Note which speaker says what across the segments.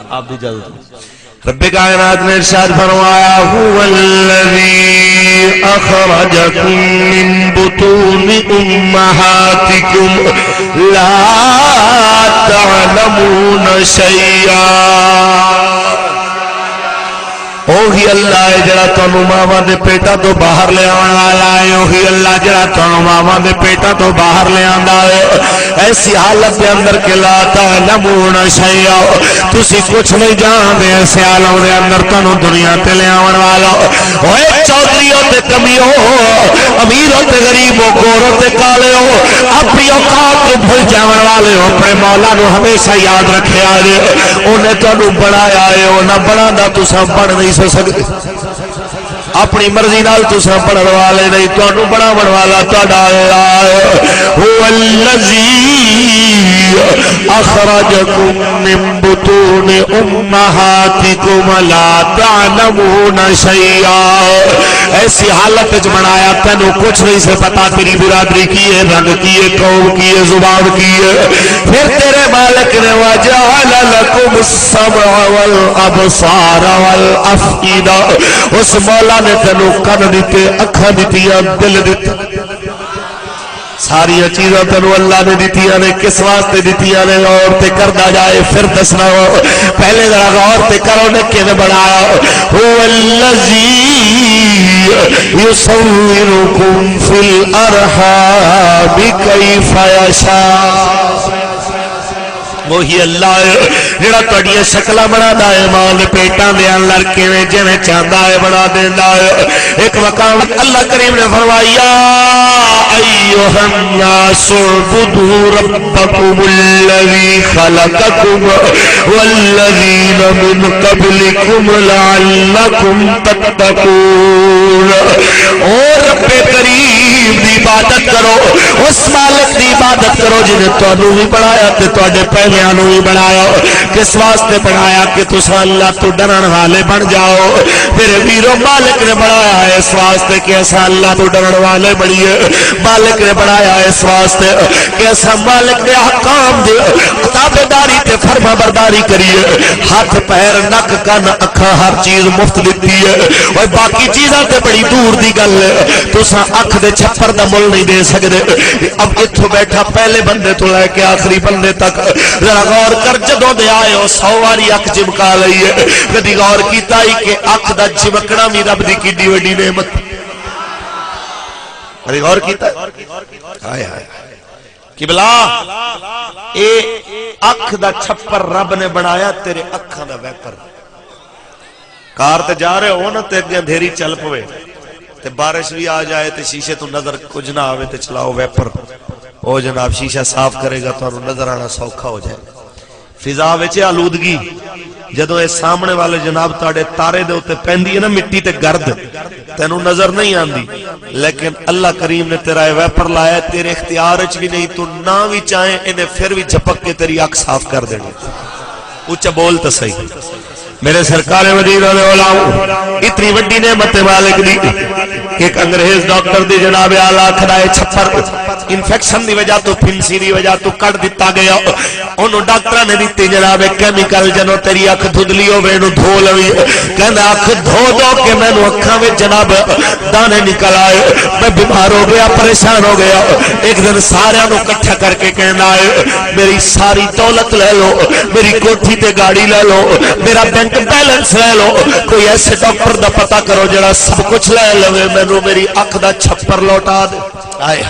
Speaker 1: آپ بھی اجازت رب کائنات نے ارشاد فرمایا هو الذی اخرجکم من بطون امہاتکم لا تعلمون شیئا اوہی اللہ ہے جڑا تانوں ماواں دے پیٹاں تو باہر لے آون والا ہے اوہی اللہ جڑا تانوں ماواں دے پیٹاں تو باہر لے آندا ہے ایسی حالت دے اندر کہ لا تعلمون شیئا تسی کچھ نہیں جاندے ایسے عالم دے اندر تانوں دنیا تے لے آون والا اوے چودھریو تے کمیو امیرو تے غریبو گورو تے کالےو اپنی اوقات کو بھول جاون والے ہو اپنے مولا نو ہمیشہ یاد رکھیا جے اونے تانوں بنایا ہے او نہ بنادا تساں بن نہیں سکتے اپنی مرضی نال تساں پڑھن والے نہیں تانوں بناون والا تہاڈا اللہ هو الذی اخرجکم من بطون امہاتکم لا تعلمون شیئا ایسی حالت وچ بنایا تینوں کچھ نہیں سے پتا تیری برادری کی ہے رنگ کی ہے قوم کی ہے زبان کی ہے پھر تیرے مالک نے وجعل لکم السمع والابصار والافئدہ اس مولا نے تینوں کن دیتے اکھاں دتیاں دل دیتے ساری چیزاں تینوں اللہ نے دتیاں نے کس واسطے دتیاں نے غور تے کردا جائے پھر دسنا پہلے ذرا غور تے کرو نے کیویں بنایا هو الذی یصورکم فی الارحام کیف یشاء وہی اللہ ہے جڑا تہاڈیاں شکلاں بنادا ہے ماں دے پیٹاں دے اندر کیویں جویں چاہندا ہے بنا دیندا ہے ایک مقام اللہ کریم نے فرمایا ایھا الناس اعبدوا ربکم الذی خلقکم والذین من قبلکم لعلکم تتقون اور رب کریم دی عبادت کرو اس مالک دی عبادت کرو جن نے تانوں بھی بنایا تے تواڈے پہلیاں نوں بھی بنایا کس واسطے بنایا کہ تساں اللہ تو ڈرن والے بن جاؤ میرے ویرو مالک نے بنایا ہے اس واسطے کہ ایسا اللہ تو ڈرن والے بنیے مالک نے بنایا ہے اس واسطے کہ ایسا مالک نے حکام دے تابعداری تے فرما برداری کریے ہاتھ پیر نک کن اکھاں ہر چیز مفت دیتی ہے اور باقی چیزاں تے بڑی دور دی گل ہے تساں اکھ دے چھپر دا مول نہیں دے سکدے اب اتھوں بیٹھا پہلے بندے تو لے کے آخری بندے تک ذرا غور کر جدوں دے آئے ہو 100 واری اکھ چمکا لئی ہے کدی غور کیتا ہی کہ اکھ دا چمکنا بھی رب دی کیڈی وڈی نعمت کدی غور کیتا ہائے ہائے قبلہ اے اکھ دا چھپر رب نے بنایا تیرے اکھاں دا ویپر کار تے جا رہے ہو نا تے اگے اندھیری چل پوے تے بارش بھی آ جائے تے شیشے تو نظر کچھ نہ آوے تے چلاؤ ویپر او جناب شیشہ صاف کرے گا تو نظر آنا سوکھا ہو جائے فضا وچ آلودگی جدوں اے سامنے والے جناب تاڑے تارے دے اوتے پیندی ہے نا مٹی تے گرد تینوں نظر نہیں آندی لیکن اللہ کریم نے تیرا ویپر لایا تیرے اختیار وچ بھی نہیں تو نہ بھی چاہیں انہیں پھر بھی جھپک کے تیری اکھ صاف کر دینی اونچا بول تے صحیح میرے سرکار مدینہ دے علماء اتنی وڈی نعمت مالک دی کہ ایک انگریز ڈاکٹر دی جناب اعلیٰ کھڑائے چھپر انفیکشن دی وجہ تو پھنسی دی وجہ تو کٹ دیتا گیا انہوں ڈاکٹر نے دیتی جناب کیمیکل جنو تیری اکھ دھدلی ہو وینو دھو لوی کہندا اکھ دھو دو کہ میں نو اکھاں وچ جناب دانے نکل آئے میں بیمار ہو گیا پریشان ہو گیا ایک دن سارے نو اکٹھا کر کے کہنا ہے میری ساری دولت لے لو میری کوٹھی تے گاڑی لے لو میرا بینک بیلنس لے لو کوئی ایسے ڈاکٹر دا پتہ کرو جڑا سب کچھ لے لوے مینوں میری اکھ دا چھپر لوٹا دے آئے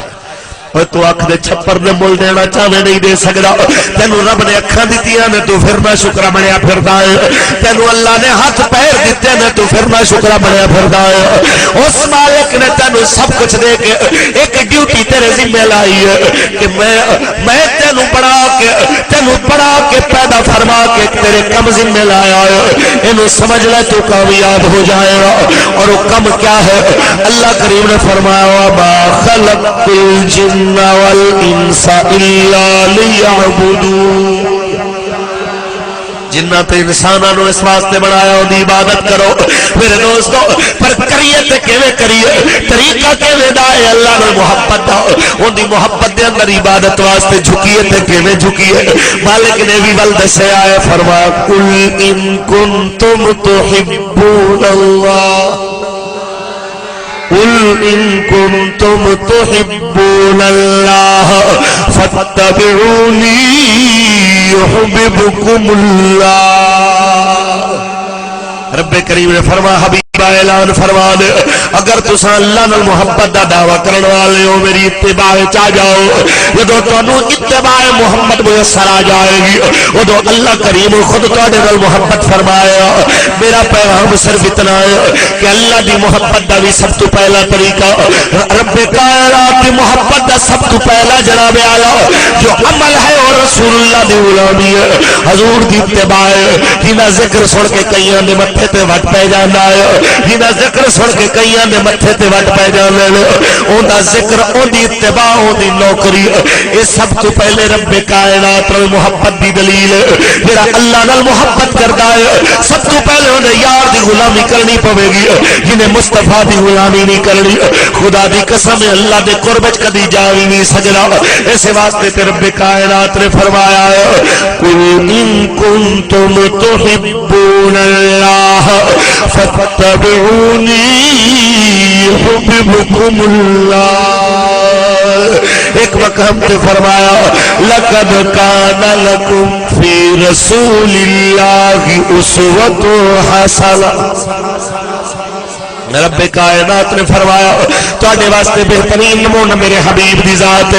Speaker 1: اور تو اکھ دے چھپر دے مول دینا چاہے نہیں دے سکدا تینوں رب نے اکھاں دتیاں نے تو پھر میں شکر بنیا پھردا ہے تینوں اللہ نے ہاتھ پیر دتے نے تو پھر میں شکر بنیا پھردا ہے اس مالک نے تینوں سب کچھ دے کے ایک ڈیوٹی تیرے ذمہ لائی ہے کہ میں تینوں بڑا کے پیدا فرما کے تیرے کم ذمہ لایا ہے اینو سمجھ لے تو کامیاب ہو جائے گا اور وہ کم کیا ہے اللہ کریم نے فرمایا ما خلقت الجن والانس الا ليعبدون جنہ تے انسانوں اس واسطے بنایا ان دی عبادت کرو میرے دوستو پر کریے تے کیویں کریے طریقہ کیویں دا ہے اللہ نال محبت دا ان دی محبت دے اندر عبادت واسطے جھکیے تے کیویں جھکیے مالک نے بھی ول دسیا ہے فرمایا قل ان کنتم تحبون اللہ قل ان کنتم تحبون اللہ فاتبعونی یحببکم اللہ رب کریم نے فرمایا حبیب اعلان فرما دے اگر تساں اللہ نال محبت دا دعویٰ کرنے والے ہو میری اتباع چاہ جاؤ جدو تانوں اتباع محمد میسر آ جائے گی ادو اللہ کریم خود تواڈے نال محبت فرمایا میرا پیغام صرف اتنا ہے کہ اللہ دی محبت دا بھی سب تو پہلا طریقہ رب کائنات دی محبت دا سب تو پہلا جناب اعلی جو عمل ہے اور رسول اللہ دی غلامی ہے حضور دی اتباع جنہ ذکر سن کے کئیاں دے متھے تے وٹ پہ جاندا ہے جنہ ذکر سن کے کئیاں دے متھے تے وٹ پہ جاندے نے اوندا ذکر اودی اتباع اودی نوکری اے سب تو پہلے رب کائنات نال محبت دی دلیل جڑا اللہ نال محبت کردا ہے سب تو پہلے اوندا یار دی غلامی کرنی پوے گی جنے مصطفی دی غلامی نہیں کرنی خدا دی قسم اللہ دے قرب وچ کدی جا وی نہیں سکدا اس واسطے تے رب کائنات نے فرمایا ہے قل ان کنتم تحبون اللہ فاتبعونی یحببکم اللہ ایک مقام تے فرمایا لقد کان لکم فی رسول اللہ اسوۃ حسنہ رب کائنات نے فرمایا تواڈے واسطے بہترین نمونہ میرے حبیب دی ذات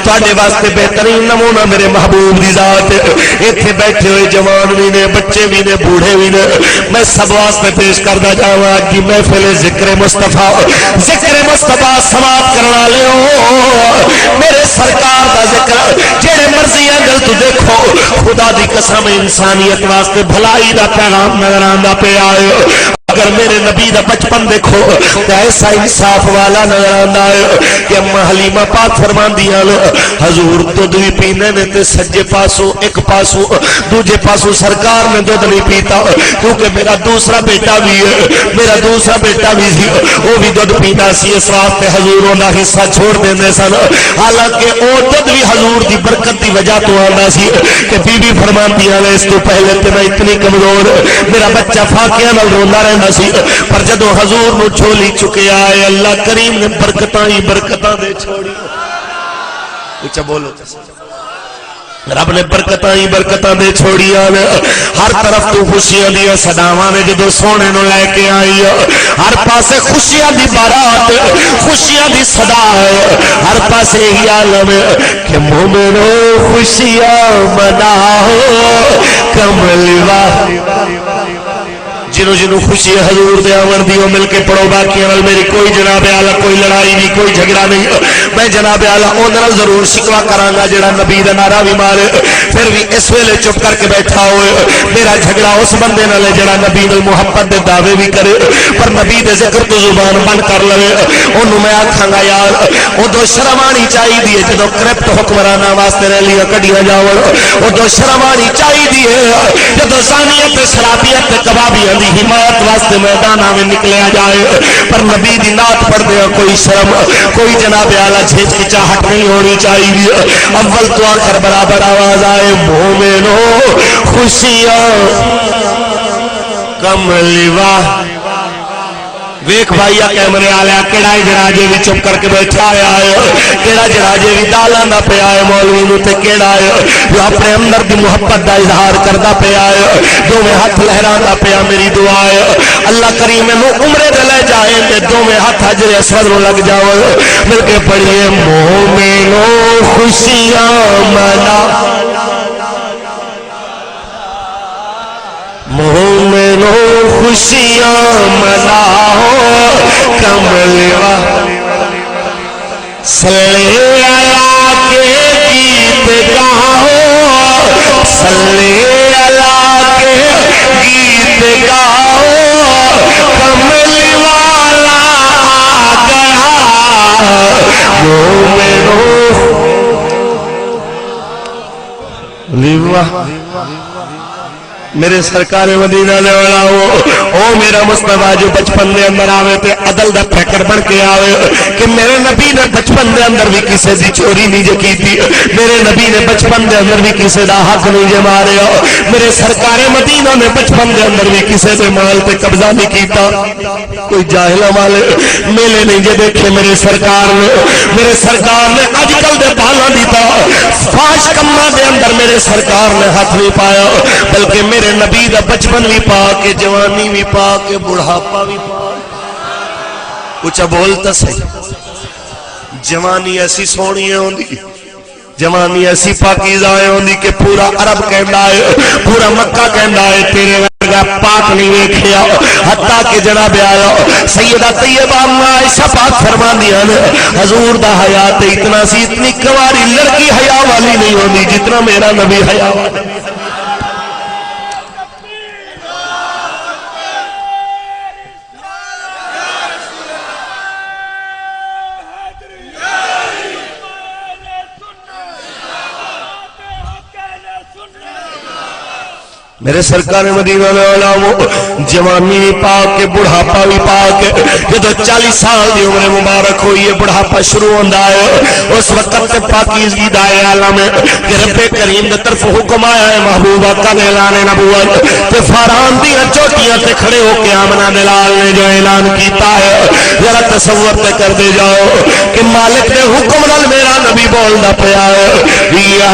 Speaker 1: تواڈے واسطے بہترین نمونہ میرے محبوب دی ذات ایتھے بیٹھے ہوئے جوان بھی نے بچے بھی نے بوڑھے بھی نے میں سب واسطے پیش کردا جاواں کہ محفل ذکر مصطفی سماعت کرن والے ہو میرے سرکار دا ذکر جڑے مرضی انگل تو دیکھو خدا دی قسم انسانیت واسطے بھلائی دا پیغام نظر آندا پیا ہے اگر میرے نبی دا بچپن دیکھو تو ایسا انصاف والا نظر آندا ہے کہ اما حلیمہ پاک فرماندیاں حضور دودھ بھی پینے نے تے سجے پاسو ایک پاسو دوجے پاسو سرکار نے دودھ نہیں پیتا کیونکہ میرا دوسرا بیٹا بھی سی وہ بھی دودھ پیتا سی اس واسطے حضور انہاں حصہ چھوڑ دیندے سن حالانکہ او دودھ بھی حضور دی برکت دی وجہ تو آندا سی کہ بی بی فرماندیاں اس تو پہلے تے میں اتنی کمزور میرا بچہ فاقیاں نال روندا رہندا پر جدو حضور نو چھولی چکے آئے اللہ کریم نے برکتاں ہی برکتاں دے چھوڑی اچھا بولو رب نے برکتاں ہی برکتاں دے چھوڑی آنے ہر طرف تو خوشیاں دیا صداواں نے جدو سونے نو لے کے آئی ہر پاسے خوشیاں دی بارات خوشیاں دی صدا ہے ہر پاسے ہی عالم ہے کہ مومنو خوشیاں مناؤ کمل واہ جنہوں جنہوں خوشی حضور دے آمن دیو مل کے پڑھو باقی عمل میری کوئی جناب اعلیٰ کوئی لڑائی نہیں کوئی جھگڑا نہیں میں جناب اعلیٰ اونر ضرور شکوا کرانگا جڑا نبی دا نعرہ بھی مارے پھر بھی اس ویلے چپ کر کے بیٹھا ہوئے میرا جھگڑا اس بندے نہ لے جڑا نبی نال محبت دے دعوے بھی کرے پر نبی دے ذکر تو زبان بند کر لے انہوں میں آکھاں گا یار وہ دو شرمانی چاہی دیئے جدو کرپٹ حکمرانہ واسطے رہ لیا کڑیا جاوڑ وہ دو شرمانی چاہی دیئے جدو زانیت شرابیت کبابیاں دی حمایت واسطے میدانہ میں نکلیا جائے پر نبی دی نات پڑھ دیا کوئی شرم کوئی جناب اعلیٰ جھیج کی چاہت نہیں ہونی چاہیے اول تو آخر برابر آواز آئے مومنو خوشیاں کملی واہ ویک بھائیا کیمرے آلیا کیڑا جراجے بھی چپ کر کے بیٹھا ہے کیڑا جراجے بھی دالاں دا پیا ہے مولوی نو تے کیڑا ہے جو اپنے اندر دی محبت دا اظہار کردا پیا ہے دو میں ہاتھ لہراندا پیا میری دعا ہے اللہ کریم نو عمرے دے لے جائے تے دو میں ہاتھ حجر اسود نو لگ جاؤ مل کے پڑھیے مومنو خوشیاں منا مومنو خوشیاں مناؤ کملوا صلی اللہ کے گیت گاؤ صلی اللہ کے گیت گاؤ کمل والا آ گیا مومنو میرے سرکار مدینہ دے او میرا مصطفیٰ جو بچپن دے اندر آوے تے عدل دا پیکر بن کے آوے کہ میرے نبی نے بچپن دے اندر بھی کسے دی چوری نہیں جے کیتی، میرے نبی نے بچپن دے اندر بھی کسے دا حق نہیں جے مارے، میرے سرکار مدینہ نے بچپن دے اندر بھی کسے دے مال تے قبضہ نہیں کیتا۔ کوئی جاہلہ والے میلے نہیں جے دیکھے میرے سرکار نے اج کل دے بالاں دیتا فاش کماں دے اندر میرے سرکار نے ہاتھ نہیں پایا، بلکہ میرے نبی دا بچپن بھی پا کے، جوانی بھی پا کے، بڑھاپا بھی پا کے۔ اچھا بولتا صحیح، جوانی ایسی سونی ہوندی، جوانی ایسی پاکیزہ ہوندی کہ پورا عرب کہندا ہے، پورا مکہ کہندا ہے تیرے ورگا پاک نہیں ویکھیا، حتیٰ کہ جناب آیا سیدہ طیبہ عائشہ پاک فرماندیاں نے حضور دا حیات اتنا سی، اتنی کواری لڑکی حیا والی نہیں ہوندی جتنا میرا نبی حیا والا۔ میرے سرکار مدینہ جوانی بھی پاک کے، بڑھاپا بھی پاک، جدو 40 سال دی عمر مبارک ہوئی ہے بڑھاپا شروع ہوندا ہے، اس وقت تے پاکیزگی دا عالم ہے کہ رب کریم دی طرف حکم آیا ہے محبوبہ کا اعلان نبوت تے فاران دی چوٹیاں تے کھڑے ہو کے آمنہ دلال نے جو اعلان کیتا ہے، ذرا تصور تے کر دے جاؤ کہ مالک نے حکم نال میرا نبی بولدا پیا ہے، یا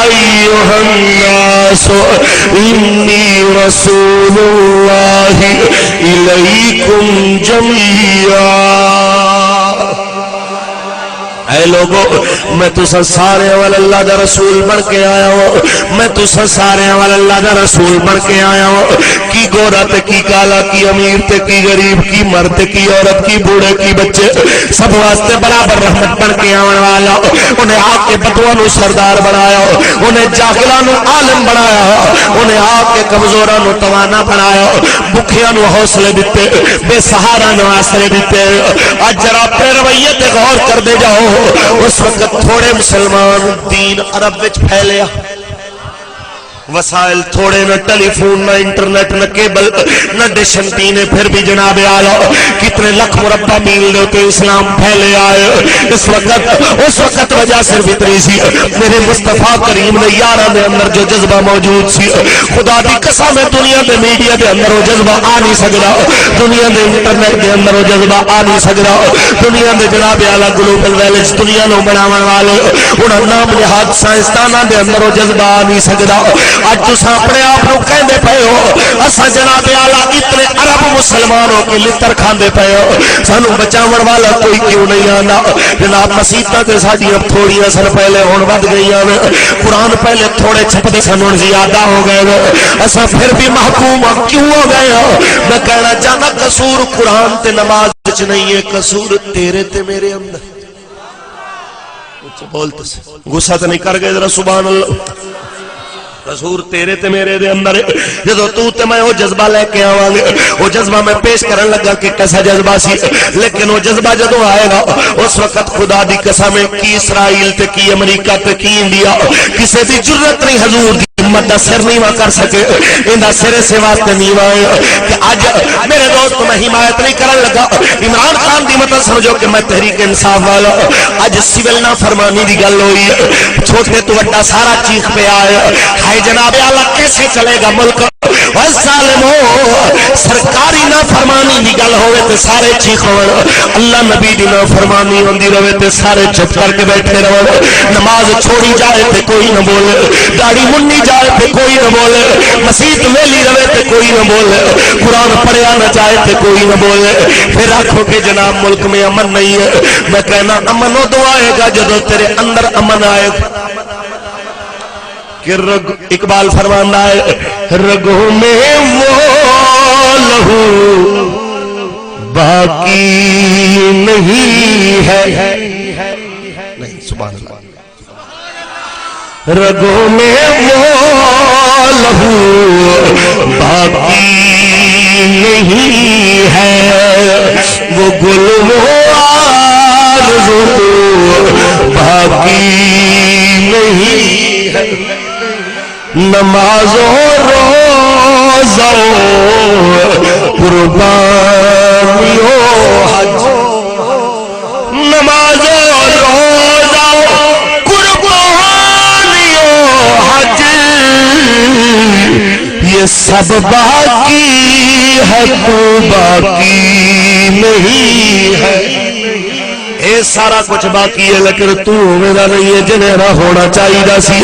Speaker 1: ایوہ الناس انی رسول اللہ الیکم جمیعا۔ اے لوگو میں تسا سارے والا اللہ دا رسول بن کے آیا ہوں، میں تسا سارے والا اللہ دا رسول بن کے آیا ہوں، کی گورا تے کی کالا، کی امیر تے کی غریب، کی مرد تے کی عورت، کی بوڑھے کی بچے، سب واسطے برابر رحمت بن کے آنے والا، انہیں آ کے بدواں نو سردار بنایا، انہیں جاہلاں نو عالم بنایا، انہیں آ کے کمزوراں نو توانا بنایا، بکھیاں نو حوصلے دیتے، بے سہارا نو آسرے دیتے۔ آج ذرا اپنے رویے تے غور کر دے جاؤ، اس وقت تھوڑے مسلمان دین عرب وچ پھیلیا، وسائل تھوڑے، نہ ٹیلی فون، نہ انٹرنیٹ، نہ کیبل، نہ ڈش ٹی نے، پھر بھی جناب آلہ کتنے لکھ مربع میل دے تے اسلام پھیلے آئے۔ اس وقت وجہ صرف اتنی سی، میرے مصطفیٰ کریم نے یاراں دے اندر جو جذبہ موجود سی، خدا دی قسم ہے دنیا دے میڈیا دے اندر وہ جذبہ آ نہیں سکدا، دنیا دے انٹرنیٹ دے اندر وہ جذبہ آ نہیں سکدا، دنیا دے جناب آلہ گلوبل ویلیج دنیا نو بناون والے انہاں نام نہاد سائنسداناں دے اندر وہ جذبہ آ نہیں سکدا۔ اج تساں اپنے آپ کو کہندے پئے ہو اساں جناب اعلیٰ اتنے عرب مسلمانوں کے لتر کھاندے پئے ہو، سانو بچاون والا کوئی کیوں نہیں آندا؟ جناب مسیتاں تے ساڈیاں تھوڑیاں سن پہلے ہن ود گئیاں نے، قرآن پہلے تھوڑے چھپدے سن ہن زیادہ ہو گئے نے، اساں پھر بھی محکوم کیوں ہو گئے ہو؟ میں کہنا چاہنا قصور قرآن تے نماز وچ نہیں ہے، قصور تیرے تے میرے اندر۔ بولتے غصہ تے نہیں کر گئے ذرا سبحان اللہ؟ قصور تیرے تے میرے دے اندر ہے، جدو تو تے میں وہ جذبہ لے کے آواں گے، وہ جذبہ میں پیش کرن لگا کہ کیسا جذبہ سی، لیکن وہ جذبہ جدو آئے گا اس وقت خدا دی قسم ہے کی اسرائیل تے کی امریکہ تے کی انڈیا کسے دی جرت نہیں حضور دی امت دا سر نیواں کر سکے، اندا سرے سے واسطے نیواں ہے کہ اج میرے دوست میں حمایت نہیں کرن لگا عمران خان دی مت سمجھو کہ میں تحریک انصاف والا، اج سول نافرمانی دی گل ہوئی ہے، چھوٹے تو بڑا سارا چیخ پہ آئے ہائے جناب اعلیٰ کیسے چلے گا ملک؟ ظالمو سرکاری نافرمانی دی گل ہوئے تے سارے چیخ ہوئے، اللہ نبی دی نافرمانی ہوندی رہے تے سارے چپ کر کے بیٹھے رہے، نماز چھوڑی جائے تے کوئی نہ بولے، داڑھی منی جائے تے کوئی نہ بولے، مسیت ویلی رہے تے کوئی نہ بولے، قرآن پڑھیا نہ جائے تے کوئی نہ بولے، پھر آنکھوں کے جناب ملک میں امن نہیں ہے۔ میں کہنا امن ادو آئے گا جدو تیرے اندر امن آئے گا کہ اقبال فرمانا ہے رگوں میں وہ لہو باقی نہیں ہے، نہیں سبحان اللہ، رگوں میں وہ لہو باقی نہیں ہے، وہ گل وہ آرزو باقی نہیں ہے، نہ نمازوں روزوں قربانیوں حج نمازوں روزوں قربانیوں حج یہ سب باقی ہے تو باقی نہیں ہے اے سارا کچھ باقی ہے لیکن تو میرا نہیں ہے جنہیں نہ ہونا چاہیے سی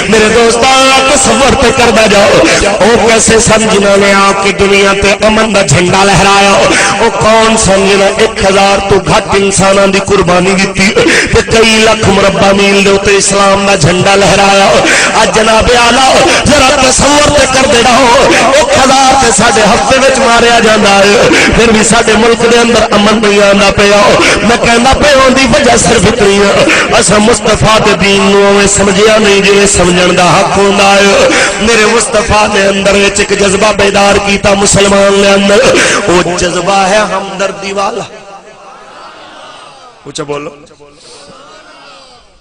Speaker 1: میرے دوستان تصور تے کردا جاؤ او کیسے سمجھنا نے آپ کی دنیا تے امن دا جھنڈا لہرایا او کون سمجھنا 1000 تو گھٹ انساناں دی قربانی دتی تے کئی لاکھ مربع میل دے اوتے اسلام دا جھنڈا لہرایا اج جناب اعلی ذرا تصور تے کر دے رہو 1000 تے ساڈے ہفتے وچ ماریا جاندا ہے پھر بھی ساڈے ملک دے اندر امن نہیں آندا پیا میں کہندا ان دی وجہ صرف اتنی ہے اسا مصطفیٰ دے دین نو سمجھیا نہیں جویں سمجھن دا حق ہوندا ہے میرے مصطفیٰ دے اندر ایک جذبہ بیدار کیتا مسلمان دے اندر وہ جذبہ ہے ہمدردی والا اونچا بولو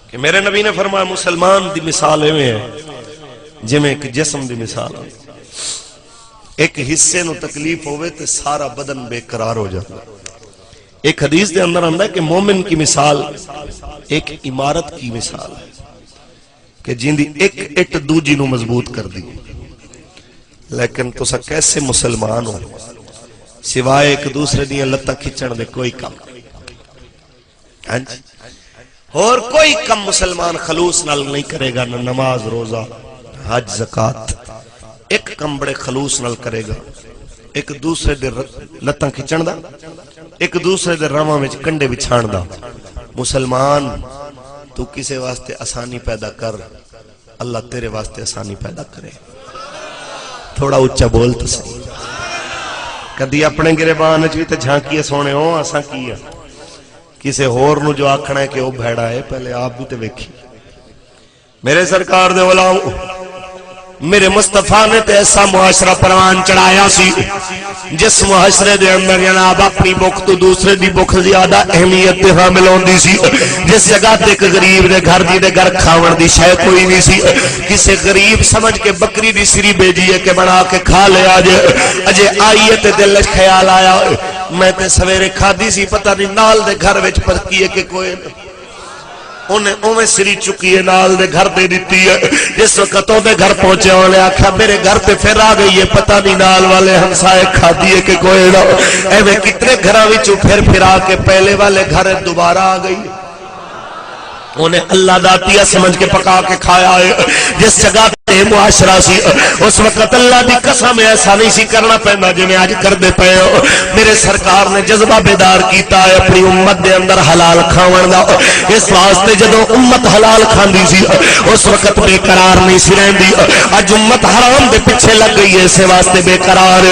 Speaker 1: کہ میرے نبی نے فرمایا مسلمان دی مثال ایویں ہے جویں ایک جسم دی مثال ہے ایک حصے نو تکلیف ہوئے تے سارا بدن بے قرار ہو جاتا ہے ایک حدیث دے اندر آندا ہے کہ مومن کی مثال ایک عمارت کی مثال ہے کہ جیندی ایک اٹ دوجی نو مضبوط کر دی لیکن تسا کیسے مسلمان ہو سوائے ایک دوسرے دیاں لتاں کھچن دے کوئی کم اور کوئی کم مسلمان خلوص نال نہیں کرے گا نہ نماز روزہ حج زکات ایک کم بڑے خلوص نال کرے گا ایک دوسرے دے لتاں کھچن دا ایک دوسرے دے رواں وچ کنڈے بچھان دا مسلمان تو کسے واسطے آسانی پیدا کر اللہ تیرے واسطے آسانی پیدا کرے تھوڑا اونچا بول تو صحیح کدی اپنے گریبان وچ وی تے جھانکیے سونے ہو اساں کیا کسے ہور نو جو آکھنا ہے کہ او بھیڑا ہے پہلے آپ بھی تے ویکھی میرے سرکار دے علماء میرے مصطفیٰ نے تے ایسا معاشرہ پروان چڑھایا سی جس معاشرے دے اندر جناب اپنی بخت تو دوسرے دی بخت زیادہ اہمیت تے حامل ہوندی سی جس جگہ تے ایک غریب دے گھر دی گھر کھاون دی شے کوئی نہیں سی کسے غریب سمجھ کے بکری دی سری بھیجی ہے کہ بنا کے کھا لے اجے آئیے تے دل وچ خیال آیا میں تے سویرے کھادی سی پتہ نہیں نال دے گھر وچ پکی ہے کہ کوئی انہیں اوے سری چکی ہے نال دے گھر دے دیتی ہے جس وقت دے گھر پہنچے انہیں آکھا میرے گھر تے پھر آ گئی ہے پتہ نہیں نال والے ہمسائے کھا دیے کہ کوئی نہ ایویں کتنے گھراں وچوں پھر آ کے پہلے والے گھر دوبارہ آ گئی انہیں اللہ داتیہ سمجھ کے پکا کے کھایا ہے جس جگہ معاشرہ سی اس وقت اللہ دی قسم ایسا نہیں سی کرنا پہنا جنہیں آج کر دے پہے ہو میرے سرکار نے جذبہ بیدار کیتا ہے اپنی امت دے اندر حلال کھاون دا اس واسطے جدو امت حلال کھاندی سی اس وقت بے قرار نہیں سی رہندی اج امت حرام دے پیچھے لگ گئی ہے اسے واسطے بے قرار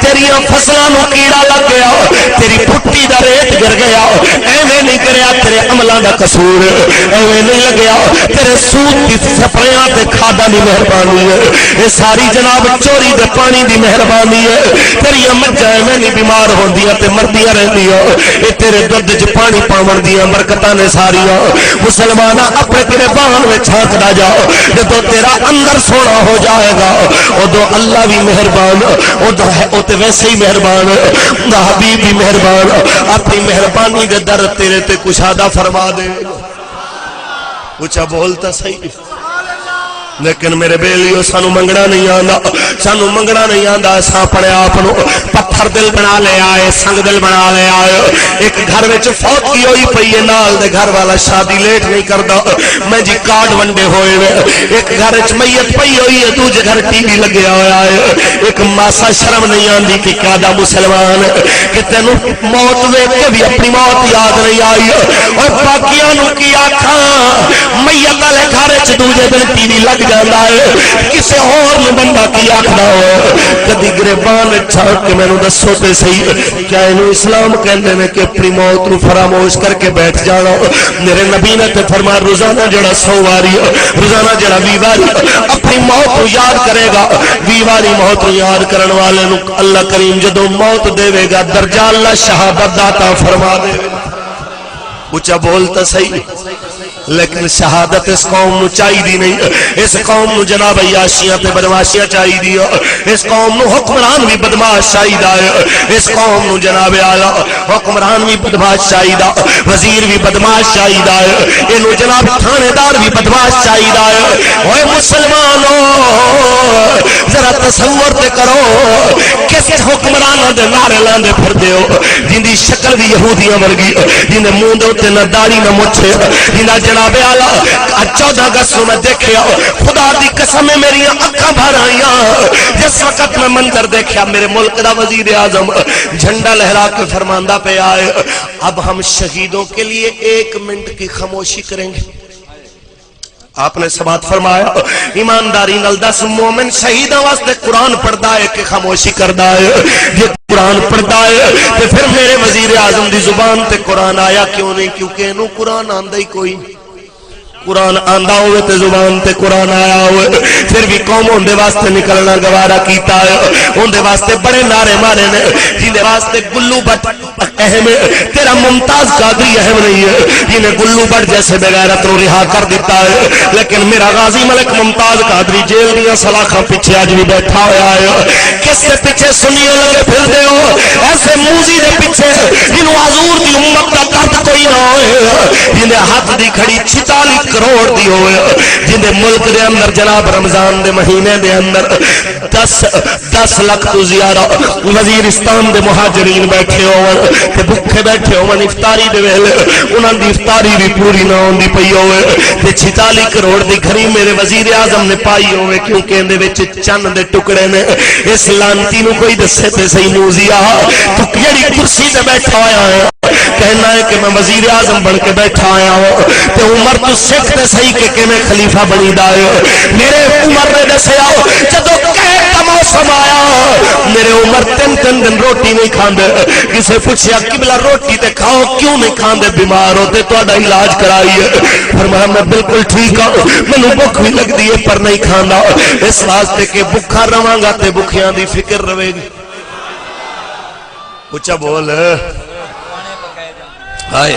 Speaker 1: تیریاں فصلاں نو کیڑا لگ گیا تیری پھٹی دا ریٹ گر گیا ایویں نہیں کریا تیرے عملاں دا قصور ایویں نہیں لگیا تیرے سود دی سپریاں تے کھادا نہیں مہربانی ہے یہ ساری جناب چوری دے پانی دی مہربانی ہے تیری مجھا میں نہیں بیمار ہوندیاں تے مردیاں رہندیاں یہ تیرے دودھ وچ پانی پاون دیاں برکتاں نے ساریاں مسلمانہ اپنے تیرے بان میں چھانکدا جاؤ جدوں تیرا اندر سونا ہو جائے گا ادو اللہ بھی مہربان او تے ویسے ہی مہربان حبیب بھی مہربان اپنی مہربانی دے در تیرے تے کشادہ فرما دے اونچا بولتا صحیح لیکن میرے بیلیو سانو منگنا نہیں آندا سانو منگنا نہیں آندا اساں اپنے آپ نو پتھر دل بنا لے آئے سنگ دل بنا لے آئے ایک گھر وچ فوت کی ہوئی پئی ہے نال دے گھر والا شادی لیٹ نہیں کردا میں جی کارڈ ونڈے ہوئے ایک گھر وچ میت پئی ہوئی ہے دوجے گھر ٹی وی لگیا ہوا ہے ایک ماسا شرم نہیں آندی کہ کیدا مسلمان کہ تینو موت ویکھ کے بھی اپنی موت یاد نہیں آئی اور باقیاں نو کی آکھاں میت والے گھر وچ دوجے دن ٹی وی لگ جانا ہے کسے اور نے بندہ کی آکھنا ہو کدی گریبان چھاڑ کے میں نے دسو تے صحیح کیا انہوں اسلام کہندے نے کہ اپنی موت نو فراموش کر کے بیٹھ جانا میرے نبی نے تے فرمایا روزانہ جڑا 100 واری روزانہ جڑا 20 واری اپنی موت کو یاد کرے گا 20 واری موت کو یاد کرن والے نو اللہ کریم جدو موت دے گا درجہ اللہ شہادت عطا فرما دے اونچا بولتا صحیح لیکن شہادت اس قوم نو چاہی دی نہیں. اس قوم نو جناب عیاشیاں تے بدماشیاں چاہی دی. اس قوم نو حکمران بھی بدماش چاہی دا ہے. اس قوم نو جناب آلا حکمران بھی بدماش چاہی دا, وزیر بھی بدماش چاہی دا ہے, انو جناب تھانے دار بھی بدماش چاہی دا ہے. اوے مسلمانوں ذرا تصور تے کرو کس حکمرانوں دے نعرے لاندے پھر دیو جن دی شکل بھی یہودیاں ورگی, جن دے منہ دے اوتے نہ داڑھی نہ مچھ, جن دا جناب اعلی 14 اگست میں دیکھیا خدا دی قسم میری اکھاں بھر آئیاں جس وقت میں منظر دیکھیا میرے ملک دا وزیر اعظم جھنڈا لہرا کے فرماندا پہ آئے اب ہم شہیدوں کے لیے 1 منٹ کی خاموشی کریں گے. آپ نے سماعت فرمایا ایمانداری نال دس مومن شہیداں واسطے قرآن پڑھدا ہے کہ خاموشی کردا ہے؟ یہ قرآن پڑھدا ہے تے پھر میرے وزیر اعظم دی زبان تے قرآن آیا کیوں نہیں؟ کیونکہ انہوں قرآن آندا ہی کوئی نہیں. قرآن آندا ہوئے تے زبان تے قرآن آیا ہوئے پھر بھی قوم ہوندے واسطے نکلنا گوارا کیتا ہے. ہوندے واسطے بڑے نعرے مارے نے جن واسطے گلو بٹ اہم ہے, تیرا ممتاز قادری اہم نہیں ہے جنہیں گلو بٹ جیسے بغیرت رو رہا کر دیتا ہے. لیکن میرا غازی ملک ممتاز قادری جیل دیا سلاخاں پیچھے آج بھی بیٹھا ہوا ہے. کس کے پیچھے سنیے لگے پھر دے ہو ایسے موزی دے پیچھے جنہوں حضور دی امت کا قرد کوئی نہ ہوئے, جنہیں ہاتھ دی کھڑی 46 کروڑ دی ہوئے, جن دے ملک دے اندر جناب رمضان دے مہینے دے اندر 10 لاکھ تو زیادہ وزیرستان دے مہاجرین بیٹھے ہوئے تے بھکھے بیٹھے ہوئے افطاری دے ویلے انہاں دی افطاری بھی پوری نہ ہوندی پئی ہوئے تے 46 کروڑ دی گھڑی میرے وزیر اعظم نے پائی ہوئے کیونکہ اندے وچ چند دے ٹکڑے نے. اس لانتی نو کوئی دسے تے صحیح موزیا تو کیڑی کرسی تے بیٹھا ہویا ہے کہنا ہے کہ میں وزیر اعظم بن کے بیٹھا آیا ہوں تے عمر تو سکھ تے صحیح کہ میں خلیفہ بنی دا ہے. میرے عمر نے دسیا جدوں قحط کا موسم آیا میرے عمر 3 دن روٹی نہیں کھاندے. کسے پوچھیا قبلہ روٹی تے کھاؤ کیوں نہیں کھاندے؟ بیمار ہوتے تہاڈا علاج کرائیے. فرمایا میں بالکل ٹھیک ہوں, مینوں بھوک بھی لگدی ہے پر نہیں کھاندا اس واسطے کہ بھوکا رواں گا تے بھکھیاں دی فکر رہے گی. اونچا بول ہائے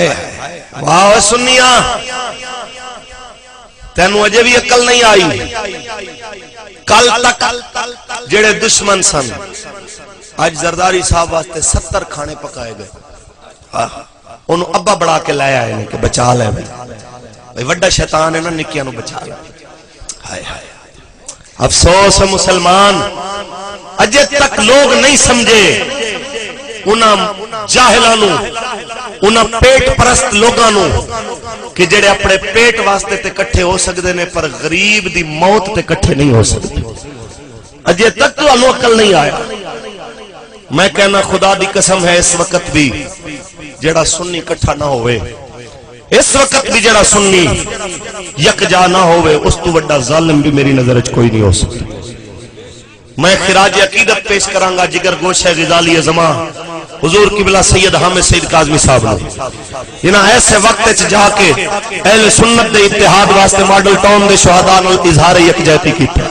Speaker 1: ہائے واہ سنیا تینوں اجے بھی عقل نہیں آئی. کل تک جڑے دشمن سن اج زرداری صاحب واسطے 70 کھانے پکائے گئے, انہوں ابا بڑھا کے لائے آئے کہ بچا لے بھائی وڈا شیطان ہے نا نکیاں نو بچا لے. ہائے ہائے افسوس ہے مسلمان اجے تک لوگ نہیں سمجھے انہاں جاہلانو انہاں پیٹ پرست لوگانو کہ جڑے اپنے پیٹ واسطے تے کٹھے ہو سکدے نے پر غریب دی موت تے کٹھے نہیں ہو سکتے. اجے تک تو انہوں عقل نہیں آیا. میں کہنا خدا دی قسم ہے اس وقت بھی جڑا سنی کٹھا نہ ہوئے, اس وقت بھی جڑا سنی یکجا نہ ہوئے اس تو بڑا ظالم بھی میری نظر اچ کوئی نہیں ہو سکتا. میں خراج عقیدت پیش کرانگا جگر گوشہ غزالی زمان حضور قبلہ سید حامد سید کاظمی صاحب نے انہاں ایسے وقت اچ جا کے اہل سنت دے اتحاد واسطے ماڈل ٹاؤن دے شہداء نال اظہار یکجہتی کیتا.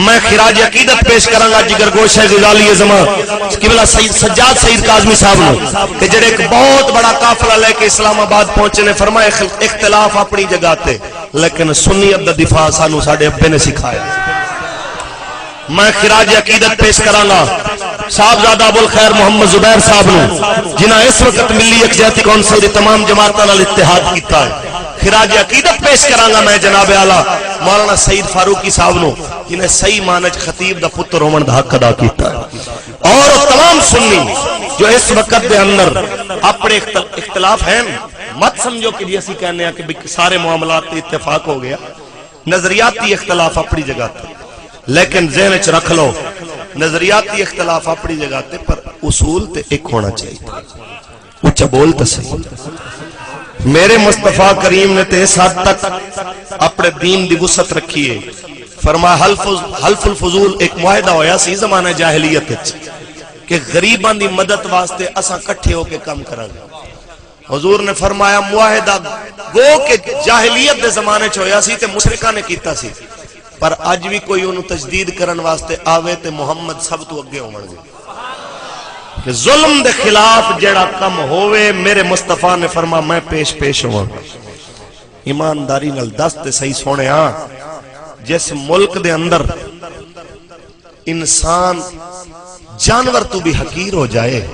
Speaker 1: میں خراج عقیدت پیش کرانگا جگر گوشہ غزالی زمان قبلہ سجاد سید کاظمی صاحب نے کہ جڑے ایک بہت بڑا قافلہ لے کے اسلام آباد پہنچے نے فرمایا اختلاف اپنی جگہ تے لیکن سنیت دا دفاع سانو ساڈے ابے نے سکھایا. میں خراج عقیدت پیش کرانگا صاحبزادہ ابو الخیر محمد زبیر صاحب نے جنہاں اس وقت ملی یکجہتی کونسل دی تمام جماعتاں نال اتحاد کیتا ہے. خراج عقیدت پیش کرانگا میں جناب اعلیٰ مولانا سید فاروقی صاحب نو جنہیں صحیح معنی خطیب دا پتر ہومن دا حق ادا کیتا ہے. اور تمام سنی جو اس وقت دے اندر اپنے اختلاف ہیں مت سمجھو کہ اسی کہنے ہیں کہ سارے معاملات تے اتفاق ہو گیا. نظریاتی اختلاف اپنی جگہ تے لیکن ذہن وچ رکھ لو نظریاتی اختلاف اپنی جگہ تے پر اصول تے ایک ہونا چاہیے. اونچا بول تے صحیح. میرے مصطفیٰ کریم نے تے اس حد تک اپنے دین دی وسعت رکھی ہے. فرمایا حلف الفضول ایک معاہدہ ہویا سی زمانہ جاہلیت وچ کہ غریباں دی مدد واسطے اساں کٹھے ہو کے کام کراں گے. حضور نے فرمایا معاہدہ گو کہ جاہلیت دے زمانے چ ہویا سی تے مشرکاں نے کیتا سی پر اج بھی کوئی انہوں تجدید کرن واسطے آوے تے محمد سب تو اگے ہون گے کہ ظلم دے خلاف جڑا کم ہوئے میرے مصطفیٰ نے فرما میں پیش ہوا ایمانداری نال دس تے صحیح سونے ہاں جس ملک دے اندر انسان جانور تو بھی حقیر ہو جائے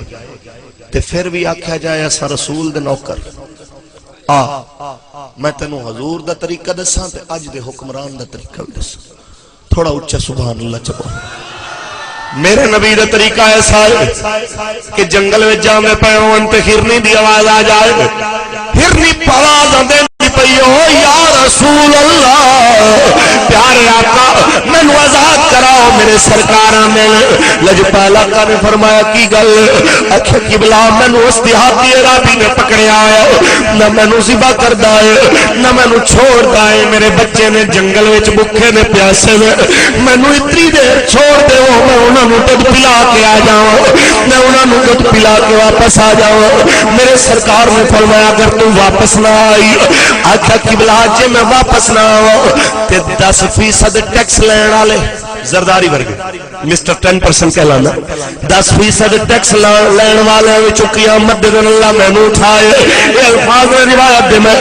Speaker 1: تے پھر بھی آکھا جائے ایسا رسول دے نوکر میں تینوں حضور دا طریقہ دساں تے اج دے حکمران دا طریقہ بھی دساں تھوڑا اچھا سبحان اللہ چکو میرے نبی دا طریقہ ایسا ہے کہ جنگل میں جامے پہ ہون تے ہرنی دی آواز آ جائے ہرنی پاواز آندے پئیو یا رسول اللہ پیارے آقا میں نو آزاد کراؤ میرے سرکاراں میں لجپال آقا نے فرمایا کی گل اکھے قبلہ میں نو اس دیہاتی عرابی نے پکڑیا ہے نہ میں نو ذبح کردا ہے نہ میں نو چھوڑدا ہے میرے بچے نے جنگل وچ بھوکے نے پیاسے نے میں نو اتنی دیر چھوڑ دے میں انہاں نو دودھ پلا کے آ جاؤں میں انہاں نو دودھ پلا کے واپس آ جاؤں میرے سرکار نے فرمایا اگر تو واپس نہ آئی آخا قبلہ جے میں واپس نہ آؤں تے 10% ٹیکس لین والے زرداری ورگے مسٹر 10% کہلانا 10% ٹیکس لین والے وچ قیامت دے دن اللہ میں نو اٹھائے یہ الفاظ میں روایت دے میں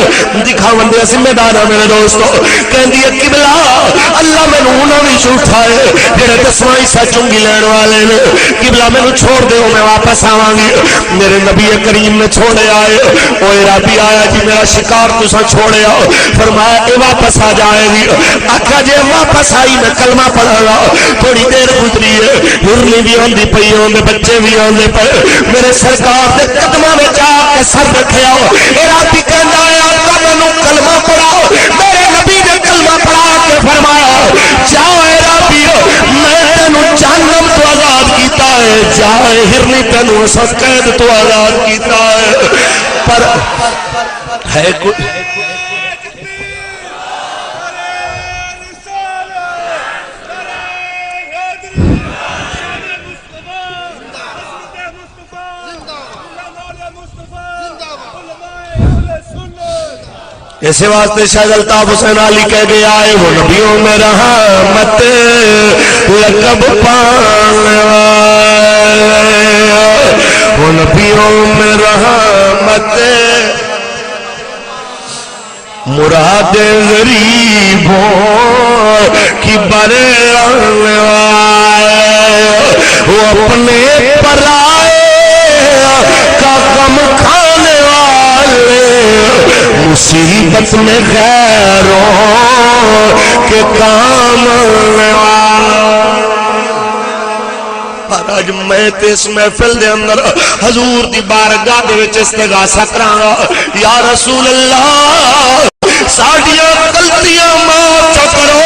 Speaker 1: دکھاون دے ذمہ دار ہاں میرے دوستو کہندی ہے قبلہ اللہ میں نو انہاں وچ اٹھائے جڑے 10واں حصہ چنگی لین والے نے قبلہ میں نو چھوڑ دیو میں واپس آواں گی میرے نبی کریم نے چھوڑے آئے او عرابی آیا جی میرا شکار تساں چھوڑے آؤ فرمایا اے واپس آ جائے گی آقا جے واپس آئی میں کلمہ پڑھا گا تھوڑی دیر گزری ہے ہرنی بھی آندی پئی ہوندے بچے بھی آندے پئے میرے سرکار دے قدماں وچ آ کے سر رکھیا عرابی کہندا ہے آقا مینوں کلمہ پڑھاؤ میرے نبی نے کلمہ پڑھا کے فرمایا جا عرابی میں تینوں جہنم تو آزاد کیتا ہے جا ہرنی تینوں اس قید تو آزاد کیتا ہے پر ہے کوئی اسی واسطے شاید الطاف حسین علی کہہ گیا ہے وہ نبیوں میں رحمت لقب پانے والے وہ نبیوں میں رحمت مراد غریبوں کی برے آنے والے وہ اپنے پرائے کا غم کھانے والے مصیبت میں غیروں کے کام آنے والا آج میں تے اس محفل دے اندر حضور دی بارگاہ دے وچ استغاثہ کراں گا یا رسول اللہ ساڈیاں غلطیاں معاف کرو